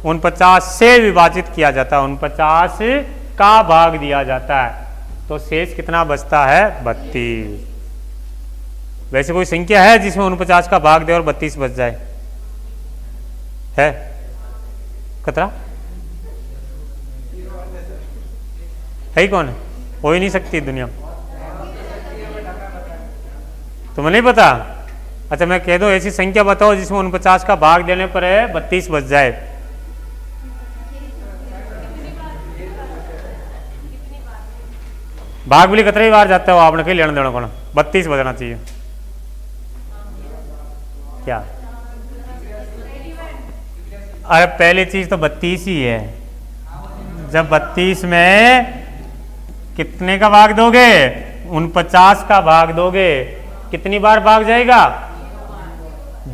49 से विभाजित किया जाता है, 49 का भाग दिया जाता है, तो शेष कितना बचता है, 32। वैसे कोई संख्या है जिसमें 49 का भाग दे और 32 बच जाए, है कतरा है ही कौन है, हो ही नहीं सकती दुनिया। तुम्हें नहीं पता? अच्छा मैं कह दूं, ऐसी संख्या बताओ जिसमें 49 का भाग देने पर है 32 बच जाए। भाग भी कतरे बार जाता हो आपने, कहीं लेना देना को 32 बजना चाहिए। क्या? अरे पहली चीज तो 32 ही है। जब 32 में कितने का भाग दोगे, 49 का भाग दोगे, कितनी बार भाग जाएगा,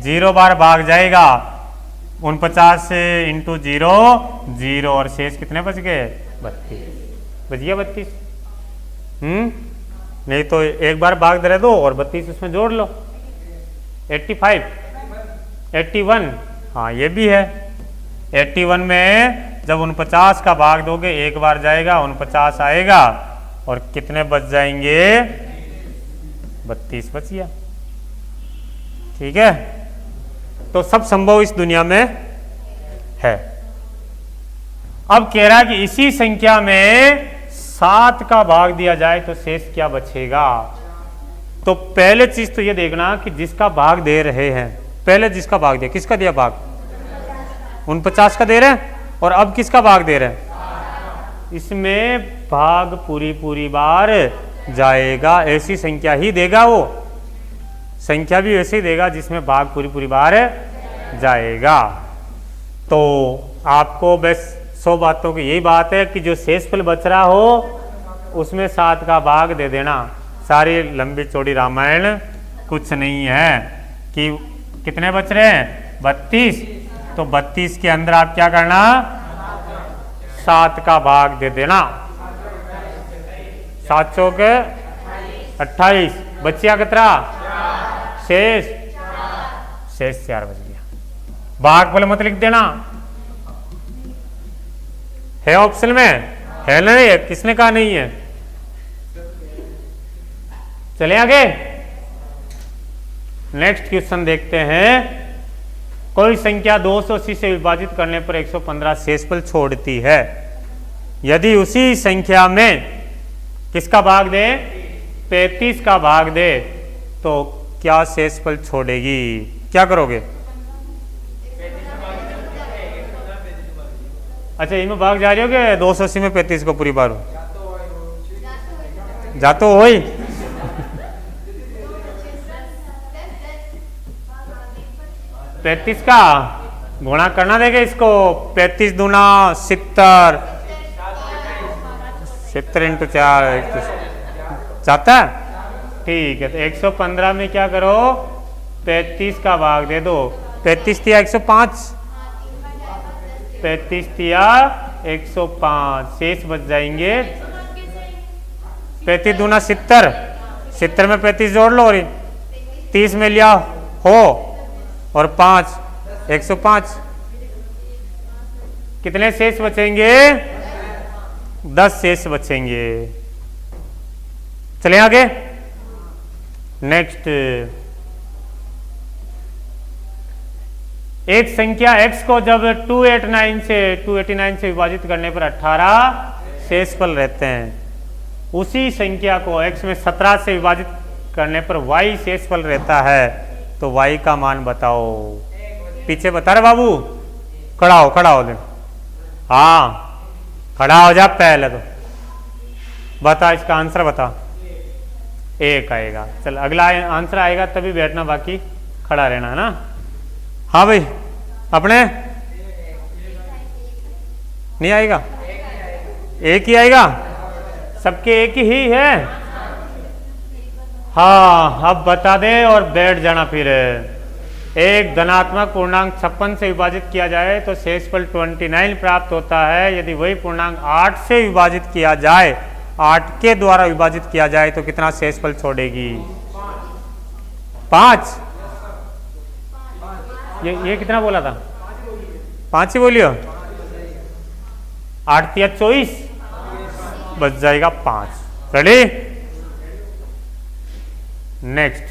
0 बार भाग जाएगा। 49 से इंटू 0 0, और शेष कितने बच गए, 32 बच गया 32। नहीं तो एक बार भाग दे दो और 32 उसमें जोड़ लो, 85 81। हाँ ये भी है, 81 में जब 49 का भाग दोगे एक बार जाएगा, 49 आएगा और कितने बच जाएंगे, 32 बच गया। ठीक है, तो सब संभव इस दुनिया में है। अब कह रहा है कि इसी संख्या में 7 का भाग दिया जाए तो शेष क्या बचेगा। तो पहले चीज तो ये देखना कि जिसका भाग दे रहे हैं, पहले जिसका भाग दिया, किसका दिया भाग, 49 का दे रहे हैं, और अब किसका भाग दे रहे हैं, इसमें भाग पूरी बार जाएगा। ऐसी संख्या ही देगा, वो संख्या भी वैसे ही देगा जिसमें भाग पूरी बार जाएगा। तो आपको बस 100 बातों की यही बात है कि जो शेषफल बच रहा हो उसमें 7 का भाग दे देना। सारी लंबी चौड़ी रामायण कुछ नहीं है कि कितने बच रहे हैं 32, तो 32 के अंदर आप क्या करना 7 का भाग दे देना। 7 चौके 28, बचिया कितना शेष 4 बच गया। भागफल मत लिख देना, है ऑप्शन में है नहीं है, किसने कहा नहीं है। चले आगे नेक्स्ट क्वेश्चन देखते हैं। कोई संख्या 280 से विभाजित करने पर 115 शेषफल छोड़ती है। यदि उसी संख्या में किसका भाग दे 35 का भाग दे तो क्या शेषफल छोड़ेगी, क्या करोगे। अच्छा इनमें भाग जा रही हो कि 280 में 35 को पूरी बार जा तो हो ही 35 का गुणा करना देगा इसको। 35 दूना 70, 70 इंटू 4 जाता है। ठीक है तो 115 में क्या करो 35 का भाग दे दो। 35 दिया 105, 35 दिया 105, शेष बच जाएंगे 35 दूना 70, 70 में 35 जोड़ लो और 30 में लिया हो और 5 105, कितने शेष बचेंगे 10 शेष बचेंगे। चले आगे नेक्स्ट। एक संख्या x को जब 289 से विभाजित करने पर 18 शेषफल रहते हैं। उसी संख्या को x में 17 से विभाजित करने पर y शेषफल रहता है, तो y का मान बताओ। पीछे बता रहे बाबू, खड़ा हो दे। हाँ खड़ा हो जा पहले तो बता, इसका आंसर बता। 1 आएगा। चल अगला आंसर आएगा तभी बैठना, बाकी खड़ा रहना है ना। हाँ भाई अपने नहीं आएगा, 1 ही आएगा, सबके 1 ही है। हाँ अब बता दे और बैठ जाना। फिर एक धनात्मक पूर्णांक 56 से विभाजित किया जाए तो शेषफल 29 प्राप्त होता है। यदि वही पूर्णांक 8 से विभाजित किया जाए, 8 के द्वारा विभाजित किया जाए तो कितना शेषफल छोड़ेगी 5। ये कितना बोला था 5 ही बोलियो। 8 या 24 बच जाएगा 5। Ready next.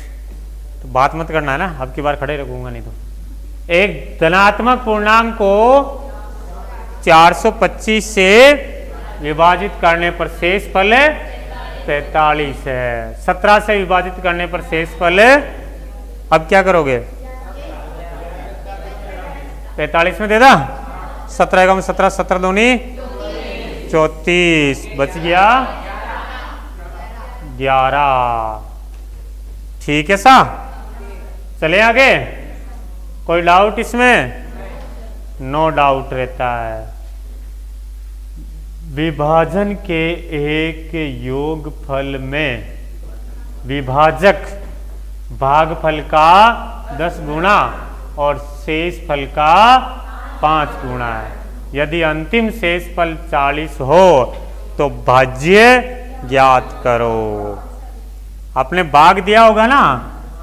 तो बात मत करना है ना, अब की बार खड़े रखूंगा नहीं तो। एक धनात्मक पूर्णांक को 425 से विभाजित करने पर शेषफल 43 है। 17 से विभाजित करने पर शेषफल, अब क्या करोगे 43 में दे दा 17 का 17, 17 दूनी 34, बच गया 11। ठीक है सा। चले आगे, कोई डाउट इसमें। नो डाउट रहता है। विभाजन के एक योगफल में विभाजक भागफल का 10 गुना और शेषफल का 5 गुना है। यदि अंतिम शेषफल 40 हो तो भाज्य ज्ञात करो। आपने भाग दिया होगा ना,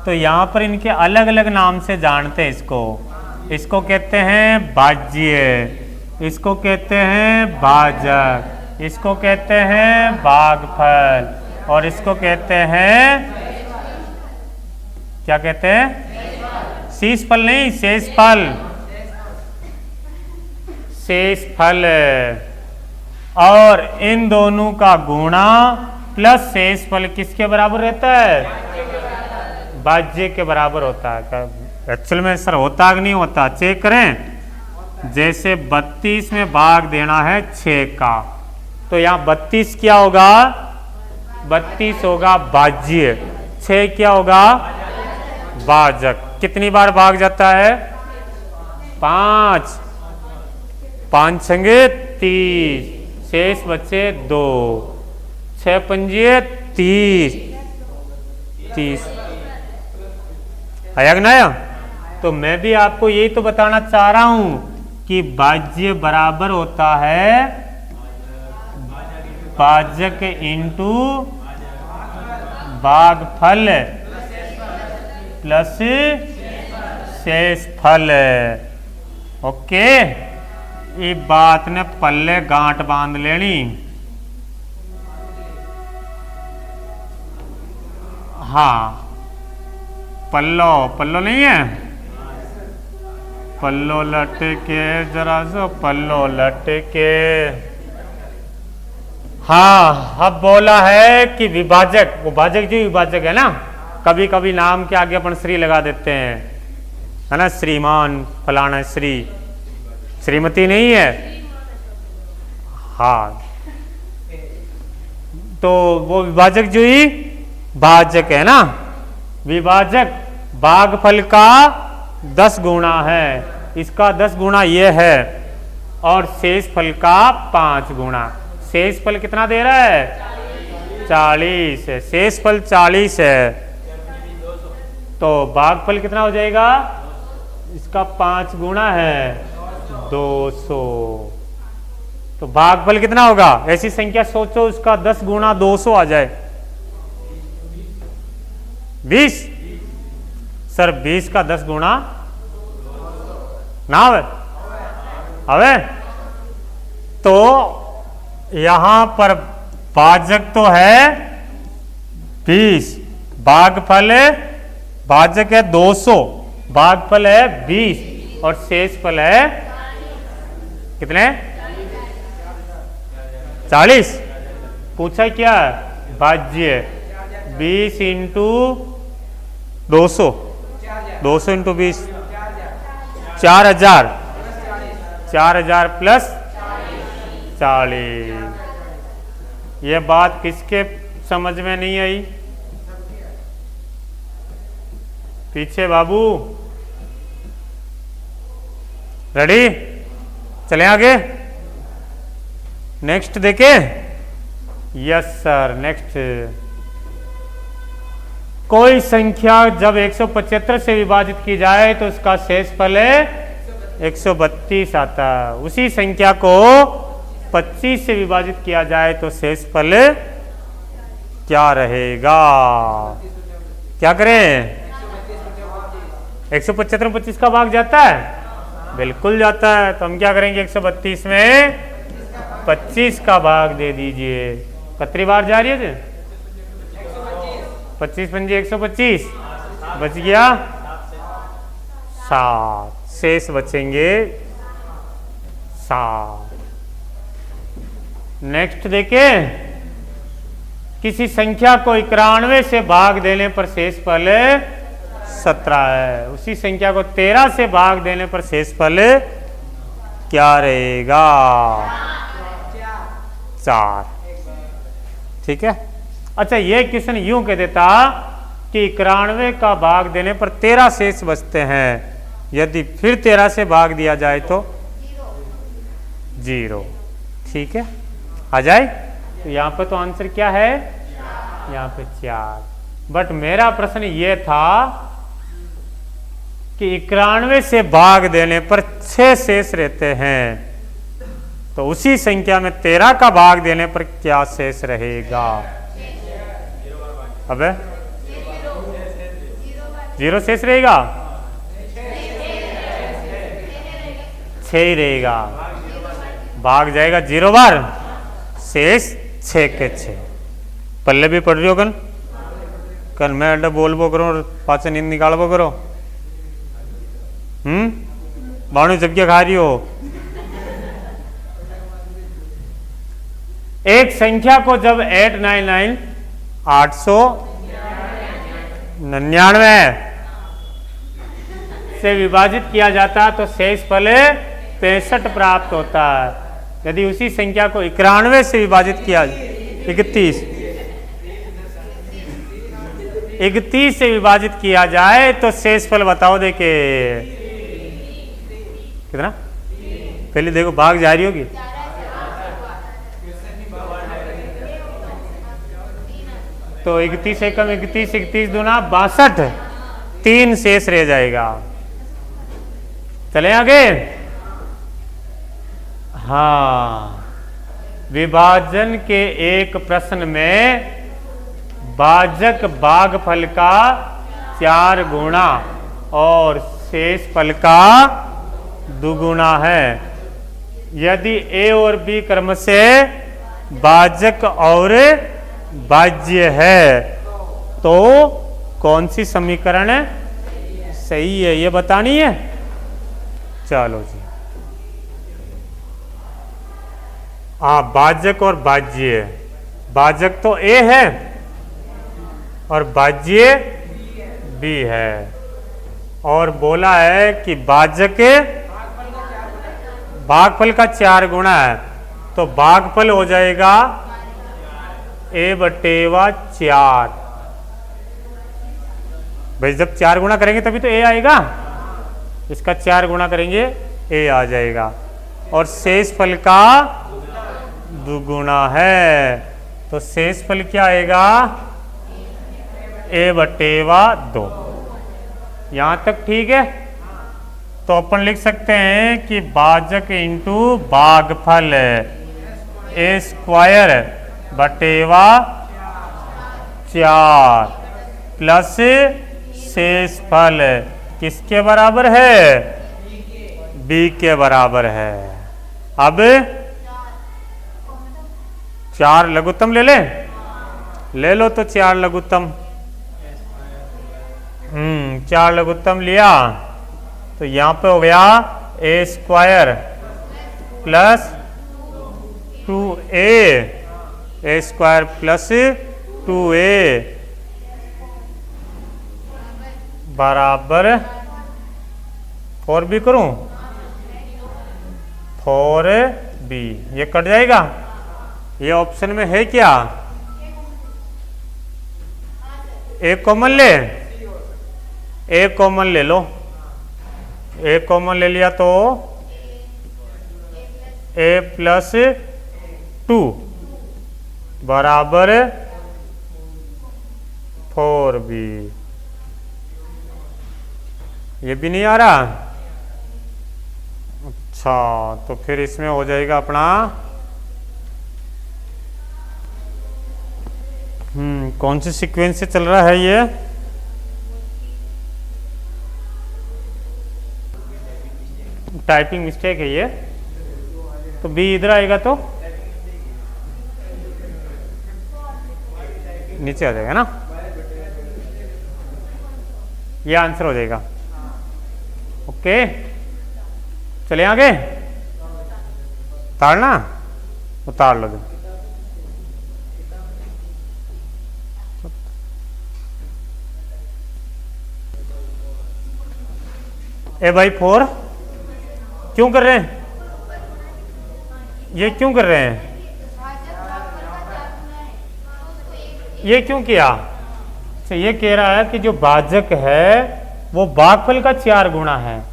तो यहां पर इनके अलग अलग नाम से जानते हैं इसको। इसको कहते हैं भाज्य, इसको कहते हैं भाजक, इसको कहते हैं भागफल और इसको कहते हैं क्या कहते हैं शेषफल नहीं, शेषफल। शेषफल और इन दोनों का गुणा प्लस शेषफल किसके बराबर रहता है भाज्य के बराबर होता है। एक्चुअल में सर होता कि नहीं होता चेक करें। जैसे 32 में भाग देना है 6 का, तो यहाँ 32 क्या होगा 32 होगा भाज्य, 6 क्या होगा भाजक। कितनी बार भाग जाता है 5। 5 छंगे 30, शेष बचे 2, 6 पंजे 30, 30 आया कि ना आया? तो मैं भी आपको यही तो बताना चाह रहा हूं कि भाज्य बराबर होता है भाजक इंटू भागफल प्लस शेषफल। ओके, ये बात ने पल्ले गांठ बांध लेनी। हाँ, पल्लो पल्लो नहीं है, पल्लो लटके जरा सो पल्लो लटके। हाँ, अब बोला है कि विभाजक, वो भाजक जो विभाजक है ना, कभी कभी नाम के आगे अपन श्री लगा देते हैं, है ना, श्रीमान फलाना श्री, श्रीमती नहीं है। हाँ, तो वो विभाजक जो ही भाजक है ना, विभाजक भागफल का 10 गुना है, इसका 10 गुना ये है, और शेषफल का 5 गुना। शेषफल कितना दे रहा है? 40 है, शेषफल 40 है, तो भागफल कितना हो जाएगा? इसका 5 गुना है 200। तो भागफल कितना होगा? ऐसी संख्या सोचो उसका 10 गुना 200 आ जाए। 20 सर, 20 का 10 गुना ना हवे तो यहां पर भाजक तो है 20, भागफल भाजक है 200, भागफल है 20 और शेषफल है कितने? 40। पूछा क्या? भाज्य 20 इंटू 200, 200 इंटू 20 4000, 4000 प्लस 40। ये बात किसके समझ में नहीं आई? पीछे बाबू, रेडी? चले आगे, नेक्स्ट देखे। Yes sir, next. कोई संख्या जब 175 से विभाजित की जाए तो उसका शेषफल 132 आता है। उसी संख्या को 25 से विभाजित किया जाए तो शेषफल क्या रहेगा? क्या करें? 175 में 25 का भाग जाता है? बिल्कुल जाता है। तो हम क्या करेंगे? 132 में 25 का भाग दे दीजिए। कितनी बार जा रही है? 25 पंजे 125, बच गया 7, शेष बचेंगे 7। नेक्स्ट देखें, किसी संख्या को 91 से भाग देने पर शेषफल 17 है। उसी संख्या को 13 से भाग देने पर शेषफल क्या रहेगा? 4। ठीक है। अच्छा, ये क्वेश्चन यूं कह देता कि 91 का भाग देने पर 13 शेष बचते हैं, यदि फिर 13 से भाग दिया जाए तो 0। ठीक है, आ जाए। तो यहाँ पे तो आंसर क्या है? यहाँ पे 4। बट मेरा प्रश्न ये था कि 91 से भाग देने पर 6 शेष रहते हैं, तो उसी संख्या में 13 का भाग देने पर क्या शेष रहेगा? अबे 0 शेष रहेगा? 6 ही रहेगा। भाग जाएगा 0 बार, शेष 6 के 6। पल्ले भी पढ़ रही हो कल मैं अड्डा बोलबो करो और पाचे नींद निकालबो करो। बाणु जबकि खा रही हो। एक संख्या को जब 899 से विभाजित किया जाता है तो शेषफल 65 प्राप्त होता है। यदि उसी संख्या को 91 से विभाजित किया 31 से विभाजित किया जाए तो शेषफल बताओ। देखे कितना? पहले देखो भाग जा रही होगी। तो 31 एकम 31, 31 दूना 62, 3 शेष रह जाएगा। चले आगे। हाँ, विभाजन के एक प्रश्न में भाजक भागफल का 4 गुना और शेष फल का 2 गुना है। यदि ए और बी क्रम से भाजक और भाज्य है तो कौन सी समीकरण सही है ये बतानी है। चलो जी, हाँ, भाजक और भाज्य। भाजक तो ए है और भाज्य बी है, और बोला है कि भाजक भागफल का 4 गुना है, तो भागफल हो जाएगा A/4। भाई जब 4 गुना करेंगे तभी तो ए आएगा, इसका 4 गुना करेंगे ए आ जाएगा, और शेष फल का 2 गुना है, तो शेष फल क्या आएगा A/2। यहां तक ठीक है। तो अपन लिख सकते हैं कि भाजक इंटू भागफल A² बटेवा 4 प्लस शेष फल किसके बराबर है, बी के बराबर है। अब 4 लघुत्तम ले लो तो 4 लघुत्तम। 4 लघुत्तम लिया तो यहां पे हो गया A² plus 2A, A² plus 2A बराबर 4B करूं, 4B। ये कट जाएगा, ये ऑप्शन में है क्या, ए कॉमन ले, ए कॉमन ले लो। ए कॉमन ले लिया तो A+2 बराबर 4B। ये भी नहीं आ रहा। अच्छा, तो फिर इसमें हो जाएगा अपना कौन सी सीक्वेंस से चल रहा है ये, टाइपिंग मिस्टेक है ये, तो बी इधर आएगा तो नीचे आ जाएगा ना, ये आंसर हो जाएगा। ओके, चले आगे। उतारना, उतार लो। A/4 क्यों कर रहे हैं, ये क्यों कर रहे हैं, ये क्यों किया। तो ये कह रहा है कि जो भाजक है वो भागफल का 4 गुना है,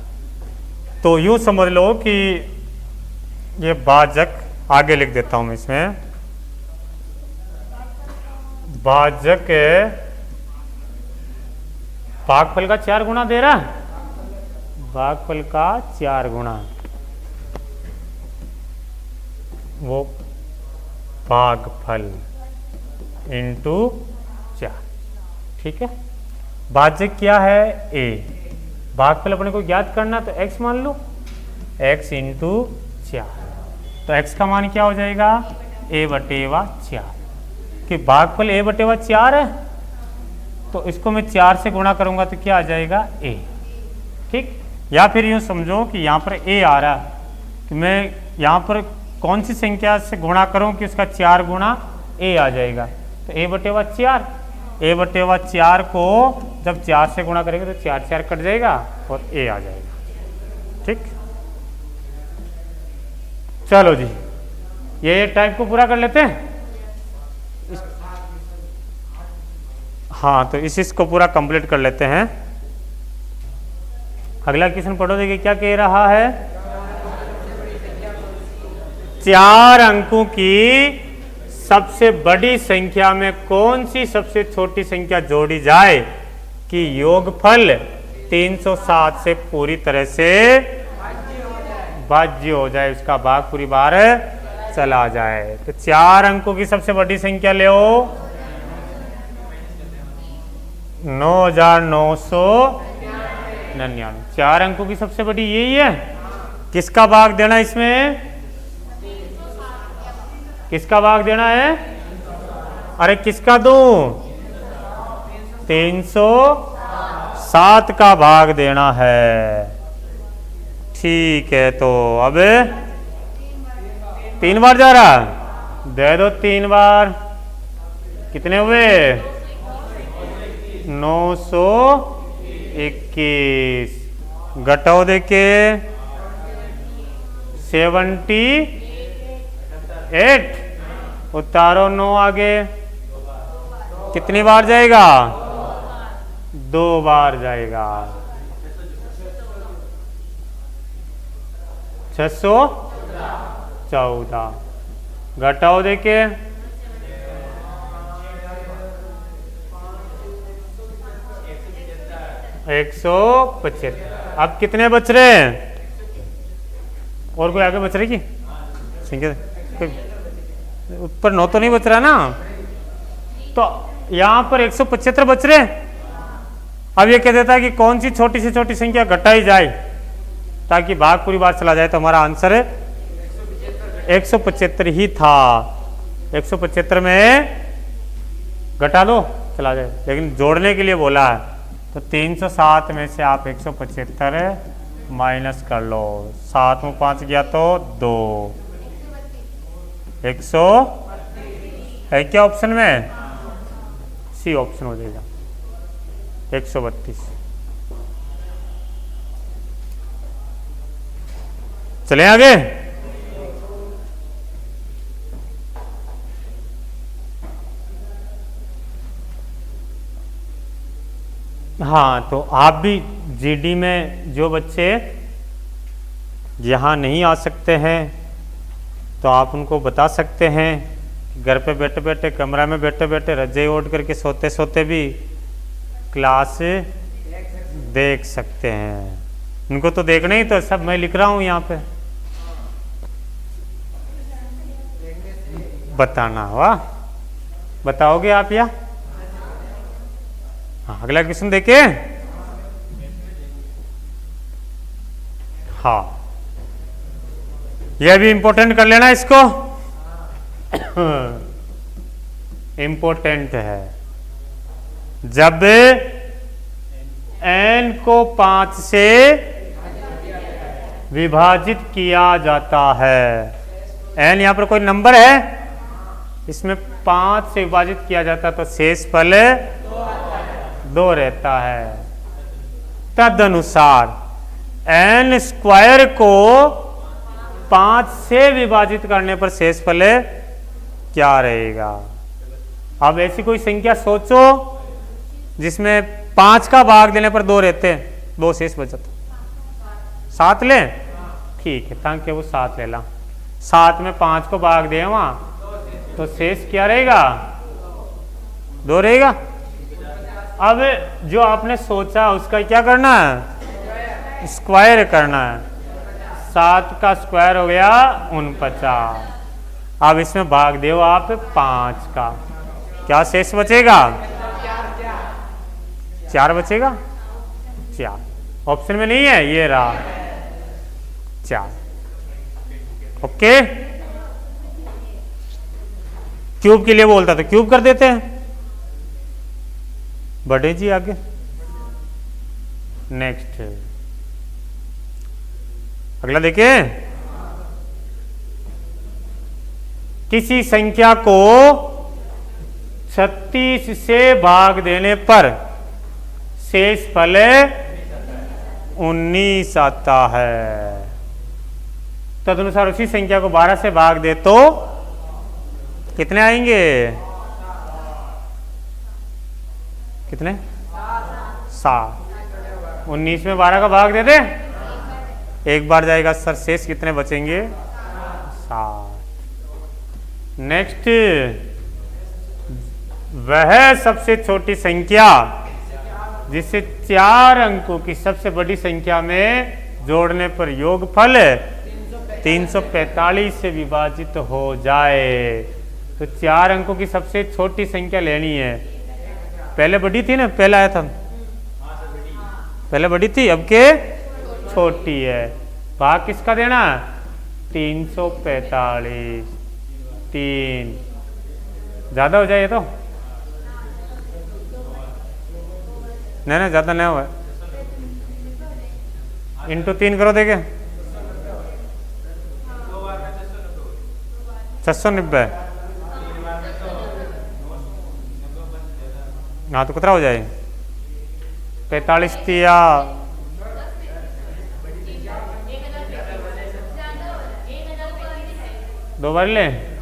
तो यूं समझ लो कि ये भाजक, आगे लिख देता हूं मैं इसमें, भाजक भागफल का 4 गुना दे रहा है, भागफल का 4 गुना, वो भागफल इंटू 4। ठीक है, भाजक क्या है a, भागफल अपने को ज्ञात करना, तो x मान लो, x इंटू 4, तो x का मान क्या हो जाएगा A/4, कि भागफल A/4 है, तो इसको मैं 4 से गुणा करूंगा तो क्या आ जाएगा a। ठीक, या फिर यूं समझो कि यहाँ पर a आ रहा है, तो मैं यहाँ पर कौन सी संख्या से गुणा करूं कि उसका 4 गुना a आ जाएगा, तो A/4, A/4 को जब 4 से गुणा करेंगे तो 4 4 कट जाएगा और a आ जाएगा। ठीक, चलो जी, ये टाइप को पूरा कर लेते हैं। हाँ, तो इसको पूरा कंप्लीट कर लेते हैं। अगला क्वेश्चन पढ़ो, देखिए क्या कह रहा है। 4 अंकों की सबसे बड़ी संख्या में कौन सी सबसे छोटी संख्या जोड़ी जाए कि योगफल 307 से पूरी तरह से भाज्य हो जाए, उसका भाग पूरी बार चला जाए। तो 4 अंकों की सबसे बड़ी संख्या ले 9,999। 4 अंकों की सबसे बड़ी यही है। किसका भाग देना इसमें? किसका भाग देना है? अरे किसका दूं? 307 का भाग देना है। ठीक है, तो अब 3 बार जा रहा, दे दो 3 बार। कितने हुए? 921। घटाओ देके 78, उतारो 9 आगे। कितनी बार जाएगा? 2 बार जाएगा। 614। घटाओ देके 175। अब कितने बच रहे हैं? और कोई आगे बच रही की ऊपर 9 तो नहीं बच रहा ना, तो यहां पर 175 बच रहे। अब ये कह देता है कि कौन सी छोटी से छोटी संख्या घटाई जाए ताकि भाग पूरी बार चला जाए। तो हमारा आंसर 175 ही था। 175 में घटा दो चला जाए, लेकिन जोड़ने के लिए बोला है। तो 307 में से आप 175 माइनस कर लो। 7 में 5 गया तो 2। 100 है क्या ऑप्शन में? सी ऑप्शन हो जाएगा 132। चले आगे। हाँ, तो आप भी जीडी में जो बच्चे यहाँ नहीं आ सकते हैं तो आप उनको बता सकते हैं। घर पे बैठे बैठे, कमरा में बैठे बैठे, रजाई ओढ़ करके सोते सोते भी क्लास देख सकते हैं। उनको तो देखना ही, तो सब मैं लिख रहा हूँ यहाँ पे। बताना, वाह, बताओगे आप या? हाँ, अगला क्वेश्चन देखे। हाँ, यह भी इंपॉर्टेंट कर लेना इसको। इंपॉर्टेंट है। जब n को 5 से विभाजित किया जाता है, n यहां पर कोई नंबर है, इसमें 5 से विभाजित किया जाता है तो शेषफल 2 रहता है। तदनुसार n स्क्वायर को 5 से विभाजित करने पर शेषफल क्या रहेगा? अब ऐसी कोई संख्या सोचो जिसमें 5 का भाग देने पर 2 रहते हैं, 2 शेष बचत। 7 लें? ठीक है, ताकि वो 7 ले ला। 7 में 5 को भाग दे वहां, तो शेष क्या रहेगा? 2 रहेगा। अब जो आपने सोचा उसका क्या करना है? स्क्वायर करना है। 7 का स्क्वायर हो गया 49। अब इसमें भाग दो आप 5 का, क्या शेष बचेगा? 4 बचेगा। 4 ऑप्शन में नहीं है, ये रहा 4। ओके, क्यूब के लिए बोलता तो क्यूब कर देते हैं। बढ़े जी आगे। नेक्स्ट अगला देखिए। किसी संख्या को 36 से भाग देने पर शेषफल 19 आता है। तदनुसार उसी संख्या को 12 से भाग दे तो कितने आएंगे? कितने? 7। 19 में 12 का भाग दे दे, एक बार जाएगा सर, शेष कितने बचेंगे? 7। नेक्स्ट, वह सबसे छोटी संख्या जिसे 4 अंकों की सबसे बड़ी संख्या में जोड़ने पर योगफल 345 से विभाजित हो जाए। तो 4 अंकों की सबसे छोटी संख्या लेनी है। पहले बड़ी थी ना, पहले आया था, पहले बड़ी थी, अब के छोटी है। भाग किसका देना? 345। 3 ज्यादा हो जाए तो नहीं, ज्यादा नहीं हुआ। इंटू 3 करो, देखे 690। हाँ तो कितना हो जाए? 45 तिया 2 बार ले।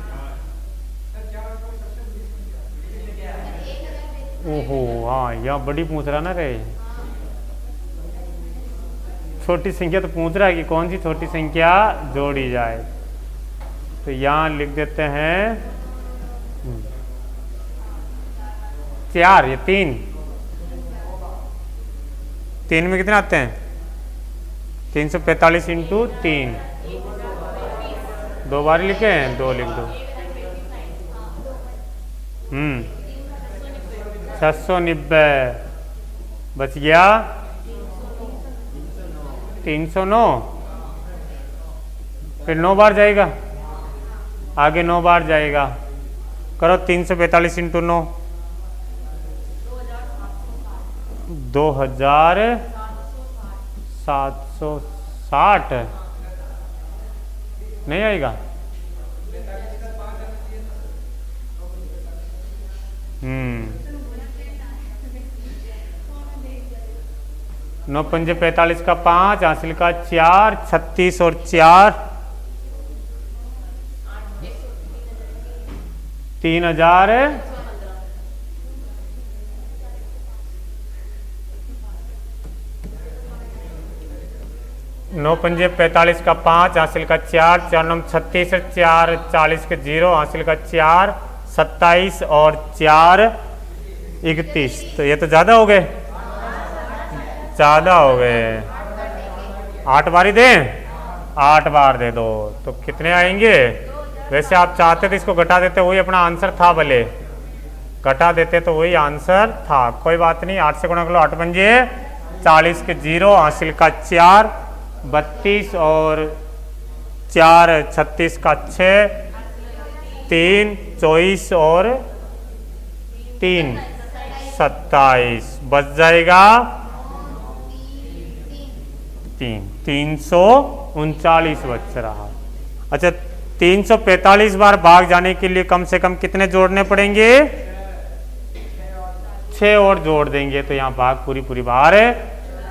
ओहो हाँ, यहाँ बड़ी पूछ रहा ना रे, छोटी संख्या तो पूछ रहा है कि कौन सी छोटी संख्या जोड़ी जाए। तो यहाँ लिख देते हैं 4, ये 3 में कितने आते हैं? 345 इंटू 3, 2 बार लिखे हैं, 2 लिख दो। 690 बच गया 309। फिर 9 बार जाएगा, आगे 9 बार जाएगा। करो 345 इंटू 9, 2760 नहीं आएगा। 9 पंजे 45 का 5, हासिल का 4, 36 और 4 3000। 9 पंजे 45 का 5, हासिल का 4, 4 9 36, 4 40 के 0, हासिल का 4 27 और 4 31। तो ये तो ज्यादा हो गए, ज्यादा हो गए। 8 बार ही दें, 8 बार दे दो तो कितने आएंगे? वैसे आप चाहते तो इसको घटा देते, वही अपना आंसर था, भले घटा देते तो वही आंसर था, कोई बात नहीं। 8 से गुणा कर लो, 8 पंजे 40 के 0, हासिल का 4 32 और 4 36 का 6, 3 24 और 3 27 बच जाएगा 339 बच रहा। अच्छा, 345 बार भाग जाने के लिए कम से कम कितने जोड़ने पड़ेंगे? 6 और जोड़ देंगे तो यहां भाग पूरी बार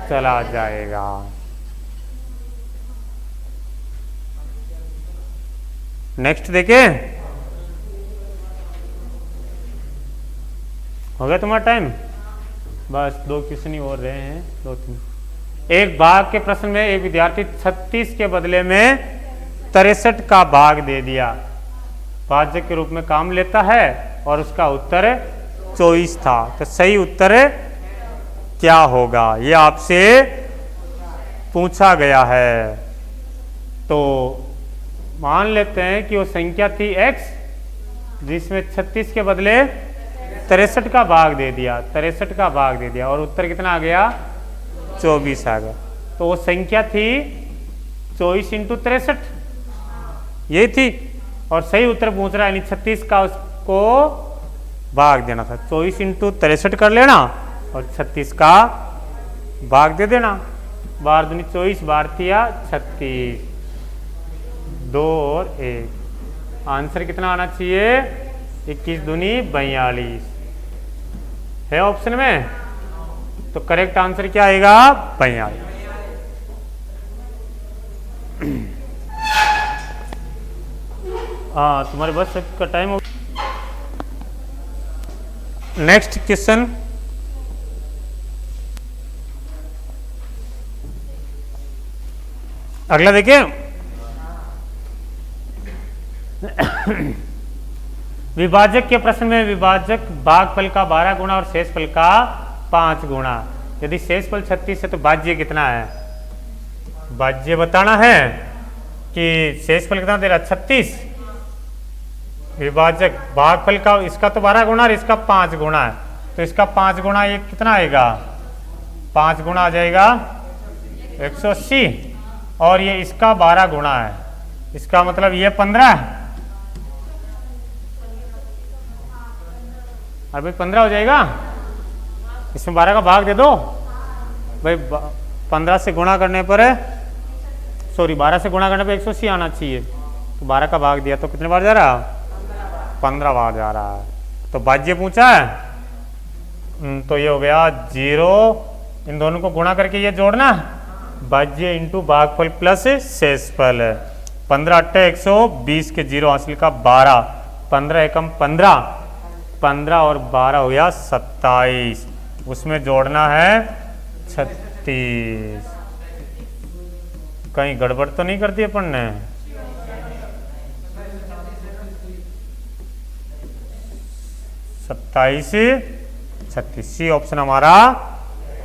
चला जाएगा। नेक्स्ट देखें, हो गया तुम्हारा टाइम? बस 2 क्वेश्चन ही और रहे हैं, 2-3। एक भाग के प्रश्न में एक विद्यार्थी 36 के बदले में 63 का भाग दे दिया, भाजक के रूप में काम लेता है और उसका उत्तर 24 था। तो सही उत्तर क्या होगा, ये आपसे पूछा गया है। तो मान लेते हैं कि वो संख्या थी x, जिसमें 36 के बदले 63 का भाग दे दिया, 63 का भाग दे दिया और उत्तर कितना आ गया? 24 आ गया। तो वो संख्या थी 24 इंटू 63, यही थी। और सही उत्तर पूछ रहा है, यानी 36 का उसको भाग देना था। 24 इंटू 63 कर लेना और 36 का भाग दे देना। बार दूनी 24, बार तिया 36, 2 और 1। आंसर कितना आना चाहिए? 21 दूनी 42 है ऑप्शन में। तो करेक्ट आंसर क्या आएगा? 42। हाँ, तुम्हारे बस का टाइम हो। नेक्स्ट क्वेश्चन, अगला देखिए। विभाजक के प्रश्न में विभाजक भागफल का 12 गुना और शेषफल का 5 गुना। यदि शेषफल 36 है तो भाज्य कितना है? भाज्य बताना है कि शेषफल कितना दे रहा है 36। विभाजक भागफल का इसका तो 12 गुना और इसका 5 गुना है, तो इसका 5 गुना ये कितना आएगा? 5 गुना आ जाएगा 180, और ये इसका 12 गुना है, इसका मतलब ये 15। और भाई 15 हो जाएगा, इसमें 12 का भाग दे दो भाई। 15 से गुणा करने पर 12 से गुणा करने पर 180 आना चाहिए, तो 12 का भाग दिया तो कितने बार जा रहा? 15 बार जा रहा है। तो भाज्य पूछा है, तो ये हो गया 0, इन दोनों को गुणा करके ये जोड़ना, भाज्य इंटू भागफल प्लस शेषफल। 15 अट्ठे 120 के 0 हासिल का 12, 15 एकम 15, 15 और 12 हो गया 27, उसमें जोड़ना है 36। कहीं गड़बड़ तो नहीं कर दी अपन ने? 27 36, सी ऑप्शन हमारा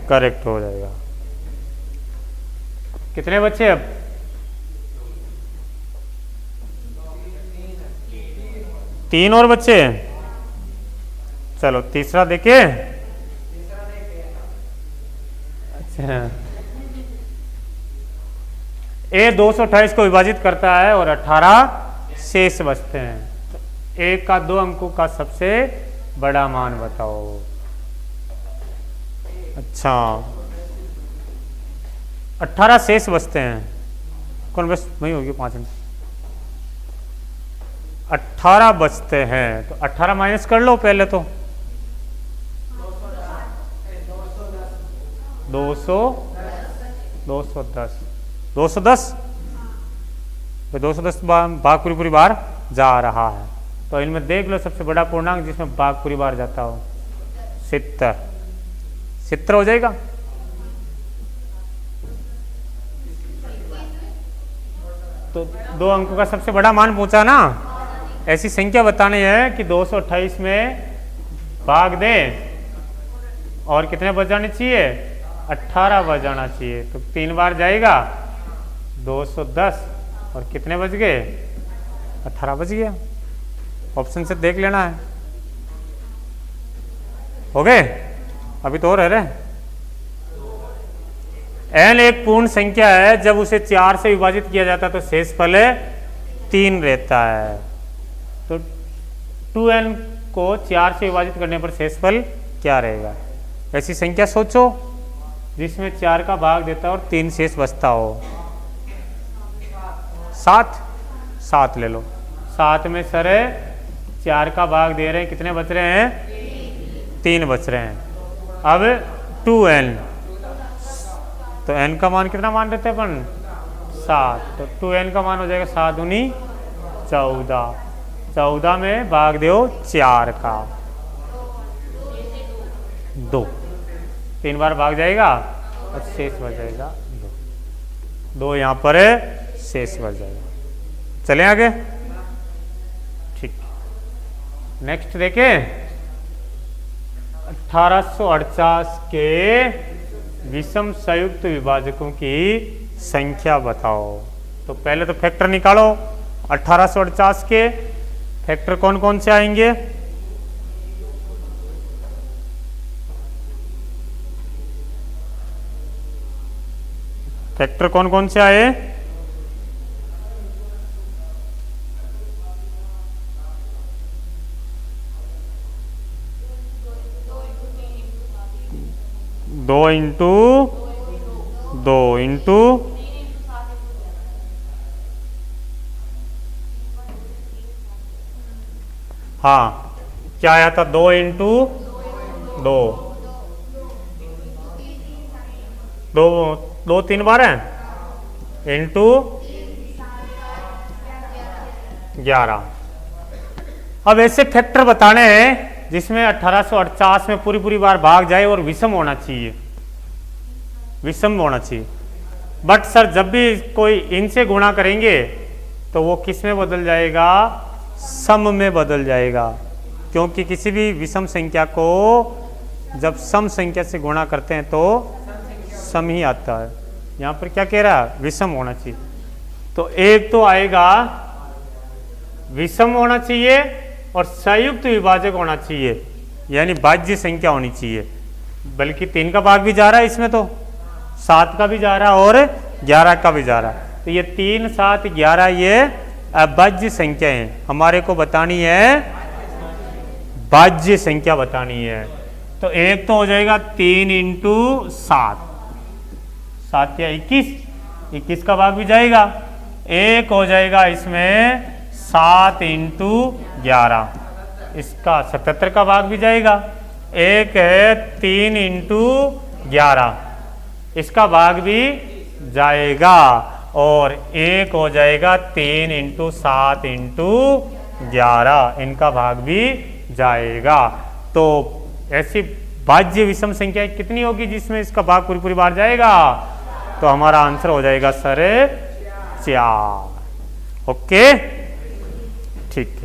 करेक्ट हो जाएगा। कितने बच्चे अब? तीन और बच्चे। चलो तीसरा देखे। अच्छा, ए 228 को विभाजित करता है और 18 शेष बचते हैं, तो ए का 2 अंकों का सबसे बड़ा मान बताओ। अच्छा, 18 शेष बचते हैं, कौन बस वही होगी 5 मिनट। 18 बचते हैं, तो 18 माइनस कर लो पहले तो। 210 भाग पूरी बार जा रहा है, तो इनमें देख लो सबसे बड़ा पूर्णांक जिसमें भाग पूरी बार जाता हो। 70 हो जाएगा। तो 2 अंकों का सबसे बड़ा मान पूछा ना, ऐसी संख्या बतानी है कि 228 में भाग दे और कितने बच जाने चाहिए? 18 बच जाना चाहिए, तो 3 बार जाएगा 210 और कितने बच गए? 18 बच गया। ऑप्शन से देख लेना है। हो गए? अभी तो और है रे। n एक पूर्ण संख्या है, जब उसे 4 से विभाजित किया जाता है तो शेषफल 3 रहता है। तो 2n को 4 से विभाजित करने पर शेषफल क्या रहेगा? ऐसी संख्या सोचो जिसमें 4 का भाग देता है और 3 शेष बचता हो। 7 ले लो। 7 में सर 4 का भाग दे रहे हैं, कितने बच रहे हैं? 3 बच रहे हैं। अब 2n, तो n का मान कितना मान रहते हैं अपन? 7, तो 2n का मान हो जाएगा 7 दूनी 14। 14 में भाग दो 4 का 2, 3 बार भाग जाएगा और शेष बच जाएगा 2 यहाँ पर शेष बच जाएगा। चलें आगे। ठीक, नेक्स्ट देखें। 1848 के विषम संयुक्त विभाजकों की संख्या बताओ। तो पहले तो फैक्टर निकालो। 1848 के फैक्टर कौन कौन से आएंगे? फैक्टर कौन कौन से आए? दो इंटू हाँ, क्या आया था? 2 इंटू 2 3 बार है इंटू 11। अब ऐसे फैक्टर बताने हैं जिसमें 1848 में पूरी बार भाग जाए और विषम होना चाहिए, बट सर जब भी कोई इनसे गुणा करेंगे तो वो किस में बदल जाएगा? सम में बदल जाएगा, क्योंकि किसी भी विषम संख्या को जब सम संख्या से गुणा करते हैं तो सम ही आता है। यहाँ पर क्या कह रहा है, विषम होना चाहिए। तो एक तो आएगा विषम होना चाहिए और संयुक्त विभाजक होना चाहिए, यानी भाज्य संख्या होनी चाहिए। बल्कि 3 का भाग भी जा रहा है इसमें, तो 7 का भी जा रहा है और 11 का भी जा रहा है। तो ये 3, 7, 11 ये अभाज्य संख्या है, हमारे को बतानी है भाज्य संख्या बतानी है। तो एक तो हो जाएगा 3 इंटू 7, 7 या 21 का भाग भी जाएगा। एक हो जाएगा इसमें 7 इंटू 11, इसका 77 का भाग भी जाएगा। एक है 3 इंटू 11, इसका भाग भी जाएगा। और एक हो जाएगा 3 इंटू 7 इंटू 11, इनका भाग भी जाएगा। तो ऐसी भाज्य विषम संख्या कितनी होगी जिसमें इसका भाग पूरी बार जाएगा? तो हमारा आंसर हो जाएगा सर 4। ओके, ठीक है।